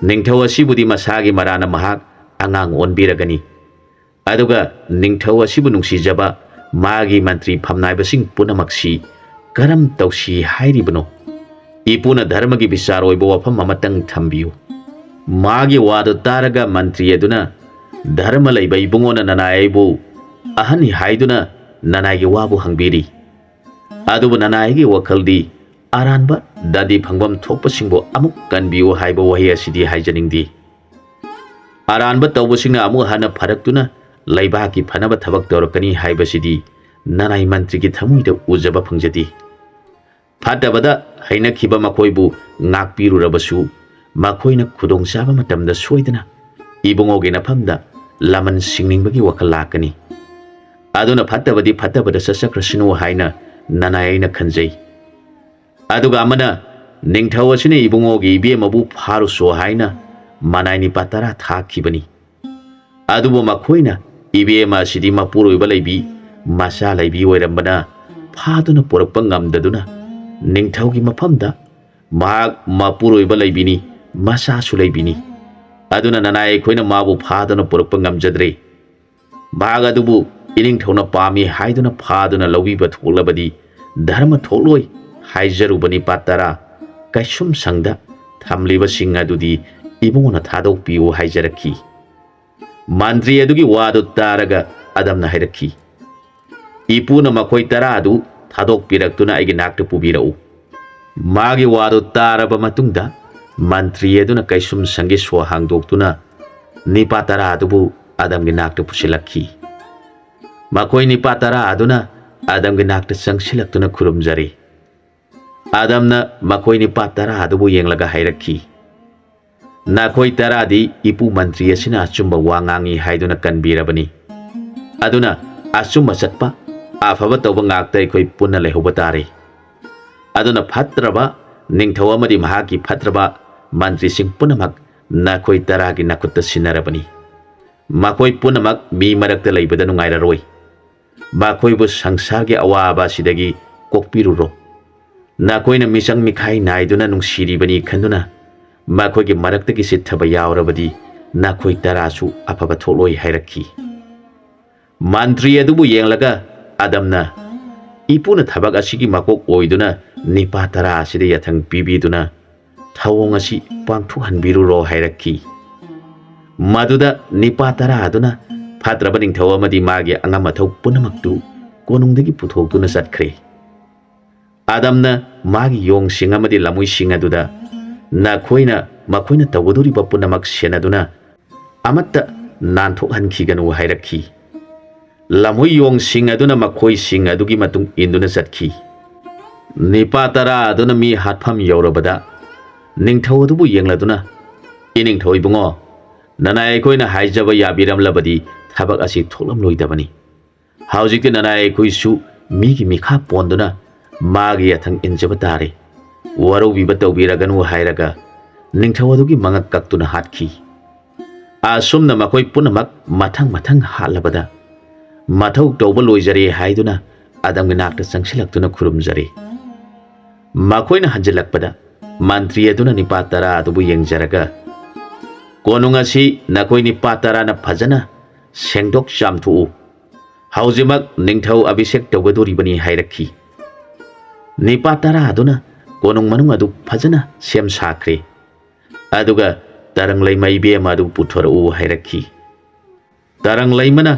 ꯅꯤꯡꯊꯧ ꯑꯁꯤꯕꯨꯗꯤ ꯃꯁꯥꯒꯤ ꯃꯔꯥꯅ ꯃꯍꯥꯛ ꯑꯉꯥꯡ ꯑꯣꯟꯕꯤꯔꯒꯅꯤ, ꯑꯗꯨꯒ ꯅꯤꯡꯊꯧ ꯑꯁꯤꯕꯨ ꯅꯨꯡꯁꯤꯖꯕ ꯃꯥꯒꯤ ꯃꯟꯇ꯭ꯔꯤ ꯐꯝꯅꯥꯏꯕꯁꯤꯡ ꯄꯨꯝꯅꯃꯛꯁꯤ ꯀꯔꯝ ꯇꯧꯁꯤ ꯍꯥꯏꯔꯤꯕꯅꯣ? ꯏꯄꯨꯅ ꯙꯔꯃꯒꯤ ꯕꯤꯆꯥꯔ ꯑꯣꯏꯕ ꯋꯥꯐꯝ ꯑꯃꯇꯪ ꯊꯝꯕꯤꯌꯨ꯫ ꯃꯥꯒꯤ ꯋꯥꯗꯨ ꯇꯥꯔꯒ ꯃꯟꯇ꯭ꯔꯤ ꯑꯗꯨꯅ, ꯙꯔꯃ ꯂꯩꯕ ꯏꯕꯨꯡꯉꯣꯅ ꯅꯅꯥꯏ ꯑꯩꯕꯨ ꯑꯍꯟꯅꯤ ꯍꯥꯏꯗꯨꯅ ꯅꯅꯥꯏꯒꯤ ꯋꯥꯕꯨ ꯍꯪꯕꯤꯔꯤ, ꯑꯗꯨꯕꯨ ꯅꯅꯥꯏꯒꯤ ꯋꯥꯈꯜꯗꯤ ꯑꯔꯥꯟꯕ ꯗꯟꯗꯤ ꯐꯪꯐꯝ ꯊꯣꯛꯄꯁꯤꯡꯕꯨ ꯑꯃꯨꯛ ꯀꯟꯕꯤꯌꯨ ꯍꯥꯏꯕ ꯋꯥꯍꯩ ꯑꯁꯤꯗꯤ ꯍꯥꯏꯖꯅꯤꯡꯗꯦ꯫ ꯑꯔꯥꯟꯕ ꯇꯧꯕꯁꯤꯡꯅ ꯑꯃꯨꯛ ꯍꯟꯅ ꯐꯔꯛꯇꯨꯅ ꯂꯩꯕꯥꯛꯀꯤ ꯐꯅꯕ ꯊꯕꯛ ꯇꯧꯔꯛꯀꯅꯤ ꯍꯥꯏꯕꯁꯤꯗꯤ ꯅꯅꯥꯏ ꯃꯟꯇ꯭ꯔꯤꯒꯤ ꯊꯃꯣꯏꯗ ꯎꯖꯕ ꯐꯪꯖꯗꯦ꯫ ꯐꯠꯇꯕꯗ ꯍꯩꯅꯈꯤꯕ ꯃꯈꯣꯏꯕꯨ ꯉꯥꯛꯄꯤꯔꯨꯔꯕꯁꯨ ꯃꯈꯣꯏꯅ ꯈꯨꯗꯣꯡꯆꯥꯕ ꯃꯇꯝꯗ ꯁꯣꯏꯗꯅ ꯏꯕꯨꯡꯉꯣꯒꯤ ꯅꯐꯝꯗ ꯂꯃꯟ ꯁꯤꯡꯅꯤꯡꯕꯒꯤ ꯋꯥꯈꯜ ꯂꯥꯛꯀꯅꯤ꯫ ꯑꯗꯨꯅ ꯐꯠꯇꯕꯗꯤ ꯐꯠꯇꯕꯗ ꯆꯠꯆꯈ꯭ꯔꯁꯅꯨ ꯍꯥꯏꯅ ꯅꯅꯥꯏ ꯑꯩꯅ ꯈꯟꯖꯩ꯫ ꯑꯗꯨꯒ ꯑꯃꯅ ꯅꯤꯡꯊꯧ ꯑꯁꯤꯅ ꯏꯕꯨꯡꯉꯣꯒꯤ ꯏꯕꯦꯝꯃꯕꯨ ꯐꯥꯔꯨꯆꯣ ꯍꯥꯏꯅ ꯃꯅꯥꯏ ꯅꯤꯄꯥ 10 ꯊꯥꯈꯤꯕꯅꯤ, ꯑꯗꯨꯕꯨ ꯃꯈꯣꯏꯅ ꯏꯕꯦꯝꯃ ꯑꯁꯤꯗꯤ ꯃꯄꯨꯔꯣꯏꯕ ꯂꯩꯕꯤ ꯃꯆꯥ ꯂꯩꯕꯤ ꯑꯣꯏꯔꯝꯕꯅ ꯐꯥꯗꯨꯅ ꯄꯨꯔꯛꯄ ꯉꯝꯗꯗꯨꯅ ꯅꯤꯡꯊꯧꯒꯤ ꯃꯐꯝꯗ ꯃꯍꯥꯛ ꯃꯄꯨꯔꯣꯏꯕ ꯂꯩꯕꯤꯅꯤ, ꯃꯆꯥꯁꯨ ꯂꯩꯕꯤꯅꯤ, ꯑꯗꯨꯅ ꯅꯅꯥꯏ ꯑꯩꯈꯣꯏꯅ ꯃꯥꯕꯨ ꯐꯥꯗꯨꯅ ꯄꯨꯔꯛꯄ ꯉꯝꯖꯗ꯭ꯔꯦ꯫ ꯃꯍꯥꯛ ꯑꯗꯨꯕꯨ ꯏꯅꯤꯡꯊꯧꯅ ꯄꯥꯝꯃꯤ ꯍꯥꯏꯗꯨꯅ ꯐꯥꯗꯨꯅ ꯂꯧꯕꯤꯕ ꯊꯣꯛꯂꯕꯗꯤ ꯙꯔꯃ ꯊꯣꯛꯂꯣꯏ ꯍꯥꯏꯖꯔꯨꯕ ꯅꯤꯄꯥ 10 ꯀꯩꯁꯨꯝꯁꯪꯗ ꯊꯝꯂꯤꯕꯁꯤꯡ ꯑꯗꯨꯗꯤ ꯏꯕꯨꯡꯉꯣꯅ ꯊꯥꯗꯣꯛꯄꯤꯌꯨ ꯍꯥꯏꯖꯔꯛꯈꯤ꯫ ꯃꯟꯇ꯭ꯔꯤ ꯑꯗꯨꯒꯤ ꯋꯥꯗꯨ ꯇꯥꯔꯒ ꯑꯗꯝꯅ ꯍꯥꯏꯔꯛꯈꯤ, ꯏꯄꯨꯅ ꯃꯈꯣꯏ 10 ꯑꯗꯨ ꯊꯥꯗꯣꯛꯄꯤꯔꯛꯇꯨꯅ ꯑꯩꯒꯤ ꯅꯥꯛꯇ ꯄꯨꯕꯤꯔꯛꯎ꯫ ꯃꯥꯒꯤ ꯋꯥꯗꯨ ꯇꯥꯔꯕ ꯃꯇꯨꯡꯗ ꯃꯟꯇ꯭ꯔꯤ ꯑꯗꯨꯅ ꯀꯩꯁꯨꯝꯁꯪꯒꯤ ꯁꯣ ꯍꯥꯡꯗꯣꯛꯇꯨꯅ ꯅꯤꯄꯥ 10 ꯑꯗꯨꯕꯨ ꯑꯗꯝꯒꯤ ꯅꯥꯛꯇ ꯄꯨꯁꯤꯜꯂꯛꯈꯤ꯫ ꯃꯈꯣꯏ ꯅꯤꯄꯥ 10 ꯑꯗꯨꯅ ꯑꯗꯝꯒꯤ ꯅꯥꯛꯇ ꯆꯪꯁꯤꯜꯂꯛꯇꯨꯅ ꯈꯨꯔꯨꯝꯖꯔꯦ꯫ ꯑꯗꯝꯅ ꯃꯈꯣꯏ ꯅꯤꯄꯥ 10 ꯑꯗꯨꯕꯨ ꯌꯦꯡꯂꯒ ꯍꯥꯏꯔꯛꯈꯤ, ꯅꯈꯣꯏ 10ꯗꯤ ꯏꯄꯨ ꯃꯟꯇ꯭ꯔꯤ ꯑꯁꯤꯅ ꯑꯆꯨꯝꯕ ꯋꯥ ꯉꯥꯡꯉꯤ ꯍꯥꯏꯗꯨꯅ ꯀꯟꯕꯤꯔꯕꯅꯤ, ꯑꯗꯨꯅ ꯑꯆꯨꯝꯕ ꯆꯠꯄ ꯑꯐꯕ ꯇꯧꯕ ꯉꯥꯛꯇ ꯑꯩꯈꯣꯏ ꯄꯨꯟꯅ ꯂꯩꯍꯧꯕ ꯇꯥꯔꯦ꯫ ꯑꯗꯨꯅ ꯐꯠꯇ꯭ꯔꯕ ꯅꯤꯡꯊꯧ ꯑꯃꯗꯤ ꯃꯍꯥꯛꯀꯤ ꯐꯠꯇ꯭ꯔꯕ ꯃꯟꯇ꯭ꯔꯤꯁꯤꯡ ꯄꯨꯝꯅꯃꯛ ꯅꯈꯣꯏ 10ꯒꯤ ꯅꯈꯨꯠꯇ ꯁꯤꯟꯅꯔꯕꯅꯤ꯫ ꯃꯈꯣꯏ ꯄꯨꯝꯅꯃꯛ ꯃꯤ ꯃꯔꯛꯇ ꯂꯩꯕꯗ ꯅꯨꯡꯉꯥꯏꯔꯔꯣꯏ꯫ ꯃꯈꯣꯏꯕꯨ ꯁꯪꯁꯥꯔꯒꯤ ꯑꯋꯥꯕ ꯑꯁꯤꯗꯒꯤ ꯀꯣꯛꯄꯤꯔꯨꯔꯣ꯫ ꯅꯈꯣꯏꯅ ꯃꯤꯆꯪ ꯃꯤꯈꯥꯏ ꯅꯥꯏꯗꯨꯅ ꯅꯨꯡꯁꯤꯔꯤꯕꯅꯤ ꯈꯟꯗꯨꯅ ꯃꯈꯣꯏꯒꯤ ꯃꯔꯛꯇꯒꯤ ꯆꯤꯠꯊꯕ ꯌꯥꯎꯔꯕꯗꯤ ꯅꯈꯣꯏ ꯇꯔꯥꯁꯨ ꯑꯐꯕ ꯊꯣꯛꯂꯣꯏ ꯍꯥꯏꯔꯛꯈꯤ꯫ ꯃꯟꯇ꯭ꯔꯤ ꯑꯗꯨꯕꯨ ꯌꯦꯡꯂꯒ ꯑꯗꯝꯅ ꯏꯄꯨꯅ ꯊꯕꯛ ꯑꯁꯤꯒꯤ ꯃꯀꯣꯛ ꯑꯣꯏꯗꯨꯅ ꯅꯤꯄꯥ ꯇꯔꯥ ꯑꯁꯤꯗ ꯌꯥꯊꯪ ꯄꯤꯕꯤꯗꯨꯅ ꯊꯧꯑꯣꯡ ꯑꯁꯤ ꯄꯥꯡꯊꯣꯛꯍꯟꯕꯤꯔꯨꯔꯣ ꯍꯥꯏꯔꯛꯈꯤ꯫ ꯃꯗꯨꯗ ꯅꯤꯄꯥ ꯇꯔꯥ ꯑꯗꯨꯅ ꯐꯠꯇ꯭ꯔꯕ ꯅꯤꯡꯊꯧ ꯑꯃꯗꯤ ꯃꯥꯒꯤ ꯑꯉꯝ ꯑꯊꯧ ꯄꯨꯝꯅꯃꯛꯇꯨ ꯀꯣꯅꯨꯡꯗꯒꯤ ꯄꯨꯊꯣꯛꯇꯨꯅ ꯆꯠꯈ꯭ꯔꯦ꯫ ꯑꯗꯝꯅ ꯃꯥꯒꯤ ꯌꯣꯡꯁꯤꯡ ꯑꯃꯗꯤ ꯂꯝꯃꯣꯏꯁꯤꯡ ꯑꯗꯨꯗ ꯅꯈꯣꯏꯅ ꯃꯈꯣꯏꯅ ꯇꯧꯒꯗꯧꯔꯤꯕ ꯄꯨꯝꯅꯃꯛ ꯁꯦꯟꯅꯗꯨꯅ ꯑꯃꯠꯇ ꯅꯥꯟꯊꯣꯛꯍꯟꯈꯤꯒꯅꯨ ꯍꯥꯏꯔꯛꯈꯤ꯫ ꯂꯝꯍꯨꯏ ꯌꯣꯡꯁꯤꯡ ꯑꯗꯨꯅ ꯃꯈꯣꯏꯁꯤꯡ ꯑꯗꯨꯒꯤ ꯃꯇꯨꯡ ꯏꯟꯗꯨꯅ ꯆꯠꯈꯤ꯫ ꯅꯤꯄꯥ ꯇꯔꯥ ꯑꯗꯨꯅ ꯃꯤ ꯍꯥꯠꯐꯝ ꯌꯧꯔꯕꯗ ꯅꯤꯡꯊꯧ ꯑꯗꯨꯕꯨ ꯌꯦꯡꯂꯗꯨꯅ "ꯏꯅꯤꯡꯊꯧ ꯏꯕꯨꯡꯉꯣ, ꯅꯅꯥꯏ ꯑꯩꯈꯣꯏꯅ ꯍꯥꯏꯖꯕ ꯌꯥꯕꯤꯔꯝꯂꯕꯗꯤ ꯊꯕꯛ ꯑꯁꯤ ꯊꯣꯛꯂꯝꯂꯣꯏꯗꯕꯅꯤ꯫ ꯍꯧꯖꯤꯛꯇꯤ ꯅꯅꯥꯏ ꯑꯩꯈꯣꯏꯁꯨ ꯃꯤꯒꯤ ꯃꯤꯈꯥ ꯄꯣꯟꯗꯨꯅ ꯃꯥꯒꯤ ꯌꯥꯊꯪ ꯏꯟꯖꯕ ꯇꯥꯔꯦ꯫ ꯋꯥꯔꯧꯕꯤꯕ ꯇꯧꯕꯤꯔꯒꯅꯨ" ꯍꯥꯏꯔꯒ ꯅꯤꯡꯊꯧ ꯑꯗꯨꯒꯤ ꯃꯉꯛ ꯀꯛꯇꯨꯅ ꯍꯥꯠꯈꯤ꯫ ꯑꯁꯨꯝꯅ ꯃꯈꯣꯏ ꯄꯨꯝꯅꯃꯛ ꯃꯊꯪ ꯃꯊꯪ ꯍꯥꯠꯂꯕꯗ ꯃꯊꯧ ꯇꯧꯕ ꯂꯣꯏꯖꯔꯦ ꯍꯥꯏꯗꯨꯅ ꯑꯗꯝꯒꯤ ꯅꯥꯛꯇ ꯆꯪꯁꯤꯜꯂꯛꯇꯨꯅ ꯈꯨꯔꯨꯝꯖꯔꯦ꯫ ꯃꯈꯣꯏꯅ ꯍꯟꯖꯤꯜꯂꯛꯄꯗ ꯃꯟꯇ꯭ꯔꯤ ꯑꯗꯨꯅ ꯅꯤꯄꯥ ꯇꯔꯥ ꯑꯗꯨꯕꯨ ꯌꯦꯡꯖꯔꯒ "ꯀꯣꯅꯨꯡ ꯑꯁꯤ ꯅꯈꯣꯏ ꯅꯤꯄꯥ ꯇꯔꯥꯅ ꯐꯖꯅ ꯁꯦꯡꯗꯣꯛ ꯆꯥꯝꯊꯣꯛꯎ꯫ ꯍꯧꯖꯤꯛꯃꯛ ꯅꯤꯡꯊꯧ ꯑꯚꯤꯁꯦꯛ ꯇꯧꯒꯗꯧꯔꯤꯕꯅꯤ" ꯍꯥꯏꯔꯛꯈꯤ꯫ ꯅꯤꯄꯥ ꯇꯔꯥ ꯑꯗꯨꯅ ꯀꯣꯅꯨꯡ ꯃꯅꯨꯡ ꯑꯗꯨ ꯐꯖꯅ ꯁꯦꯝ ꯁꯥꯈ꯭ꯔꯦ꯫ ꯑꯗꯨꯒ ꯇꯔꯪꯂꯩꯃ ꯏꯕꯦꯝꯃ ꯑꯗꯨ ꯄꯨꯊꯣꯔꯛꯎ ꯍꯥꯏꯔꯛꯈꯤ꯫ ꯇꯔꯪꯂꯩꯃꯅ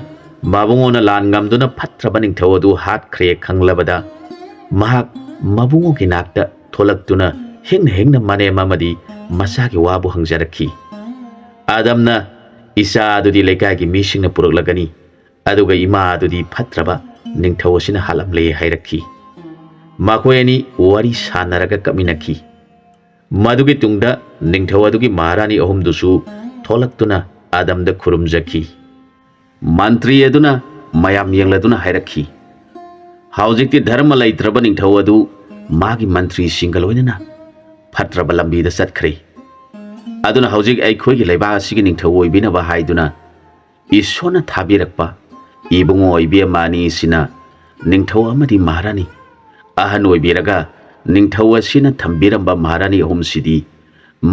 ꯃꯕꯨꯡꯉꯣꯅ ꯂꯥꯟ ꯉꯝꯗꯨꯅ ꯐꯠꯇ꯭ꯔꯕ ꯅꯤꯡꯊꯧ ꯑꯗꯨ ꯍꯥꯠꯈ꯭ꯔꯦ ꯈꯪꯂꯕꯗ ꯃꯍꯥꯛ ꯃꯕꯨꯡꯉꯣꯒꯤ ꯅꯥꯛꯇ ꯊꯣꯛꯂꯛꯇꯨꯅ ꯍꯤꯡꯅ ꯍꯤꯡꯅ ꯃꯅꯦꯝ ꯑꯃꯗꯤ ꯃꯆꯥꯒꯤ ꯋꯥꯕꯨ ꯍꯪꯖꯔꯛꯈꯤ꯫ ꯑꯗꯝꯅ "ꯏꯆꯥ ꯑꯗꯨꯗꯤ ꯂꯩꯀꯥꯏꯒꯤ ꯃꯤꯁꯤꯡꯅ ꯄꯨꯔꯛꯂꯒꯅꯤ, ꯑꯗꯨꯒ ꯏꯃꯥ ꯑꯗꯨꯗꯤ ꯐꯠꯇ꯭ꯔꯕ ꯅꯤꯡꯊꯧ ꯑꯁꯤꯅ ꯍꯥꯠꯂꯝꯂꯦ" ꯍꯥꯏꯔꯛꯈꯤ꯫ ꯃꯈꯣꯏ ꯑꯅꯤ ꯋꯥꯔꯤ ꯁꯥꯟꯅꯔꯒ ꯀꯞꯃꯤꯟꯅꯈꯤ꯫ ꯃꯗꯨꯒꯤ ꯇꯨꯡꯗ ꯅꯤꯡꯊꯧ ꯑꯗꯨꯒꯤ ꯃꯍꯥꯔꯥꯅꯤ ꯑꯍꯨꯝꯗꯨꯁꯨ ꯊꯣꯛꯂꯛꯇꯨꯅ ꯑꯗꯝꯗ ꯈꯨꯔꯨꯝꯖꯈꯤ꯫ ꯃꯟꯇ꯭ꯔꯤ ꯑꯗꯨꯅ ꯃꯌꯥꯝ ꯌꯦꯡꯂꯗꯨꯅ ꯍꯥꯏꯔꯛꯈꯤ, "ꯍꯧꯖꯤꯛꯇꯤ ꯙꯔꯃ ꯂꯩꯇ꯭ꯔꯕ ꯅꯤꯡꯊꯧ ꯑꯗꯨ ꯃꯥꯒꯤ ꯃꯟꯇ꯭ꯔꯤꯁꯤꯡꯒ ꯂꯣꯏꯅꯅ ꯐꯠꯇ꯭ꯔꯕ ꯂꯝꯕꯤꯗ ꯆꯠꯈ꯭ꯔꯦ꯫ ꯑꯗꯨꯅ ꯍꯧꯖꯤꯛ ꯑꯩꯈꯣꯏꯒꯤ ꯂꯩꯕꯥꯛ ꯑꯁꯤꯒꯤ ꯅꯤꯡꯊꯧ ꯑꯣꯏꯕꯤꯅꯕ ꯍꯥꯏꯗꯨꯅ ꯏꯁꯣꯔꯅ ꯊꯥꯕꯤꯔꯛꯄ ꯏꯕꯨꯡꯉꯣ ꯏꯕꯦꯝꯃ ꯑꯅꯤꯁꯤꯅ ꯅꯤꯡꯊꯧ ꯑꯃꯗꯤ ꯃꯍꯥꯔꯥꯅꯤ ꯑꯍꯟ ꯑꯣꯏꯕꯤꯔꯒ ꯅꯤꯡꯊꯧ ꯑꯁꯤꯅ ꯊꯝꯕꯤꯔꯝꯕ ꯃꯍꯥꯔꯥꯅꯤ ꯑꯍꯨꯝꯁꯤꯗꯤ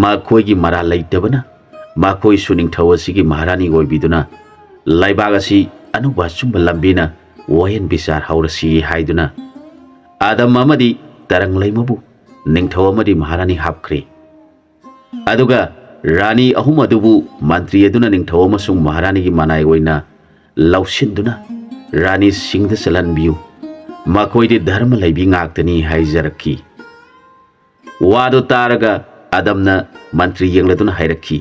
ꯃꯈꯣꯏꯒꯤ ꯃꯔꯥꯜ ꯂꯩꯇꯕꯅ ꯃꯈꯣꯏꯁꯨ ꯅꯤꯡꯊꯧ ꯑꯁꯤꯒꯤ ꯃꯍꯥꯔꯥꯅꯤ ꯑꯣꯏꯕꯤꯗꯨꯅ ꯂꯩꯕꯥꯛ ꯑꯁꯤ ꯑꯅꯧꯕ ꯑꯆꯨꯝꯕ ꯂꯝꯕꯤꯅ ꯋꯥꯌꯦꯟ ꯕꯤꯆꯥꯔ ꯍꯧꯔꯁꯤ" ꯍꯥꯏꯗꯨꯅ ꯑꯗꯝ ꯑꯃꯗꯤ ꯇꯔꯪꯂꯩꯃꯕꯨ ꯅꯤꯡꯊꯧ ꯑꯃꯗꯤ ꯃꯍꯥꯔꯥꯅꯤ ꯍꯥꯞꯈ꯭ꯔꯦ꯫ ꯑꯗꯨꯒ ꯔꯥꯅꯤ ꯑꯍꯨꯝ ꯑꯗꯨꯕꯨ ꯃꯟꯇ꯭ꯔꯤ ꯑꯗꯨꯅ ꯅꯤꯡꯊꯧ ꯑꯃꯁꯨꯡ ꯃꯍꯥꯔꯥꯅꯤꯒꯤ ꯃꯅꯥꯏ ꯑꯣꯏꯅ ꯂꯧꯁꯤꯟꯗꯨꯅ ꯔꯥꯅꯤꯁꯤꯡꯗ ꯆꯠꯍꯟꯕꯤꯌꯨ, ꯃꯈꯣꯏꯗꯤ ꯙꯔꯃ ꯂꯩꯕꯤ ꯉꯥꯛꯇꯅꯤ ꯍꯥꯏꯖꯔꯛꯈꯤ꯫ ꯋꯥꯗꯨ ꯇꯥꯔꯒ ꯑꯗꯝꯅ ꯃꯟꯇ꯭ꯔꯤ ꯌꯦꯡꯂꯗꯨꯅ ꯍꯥꯏꯔꯛꯈꯤ,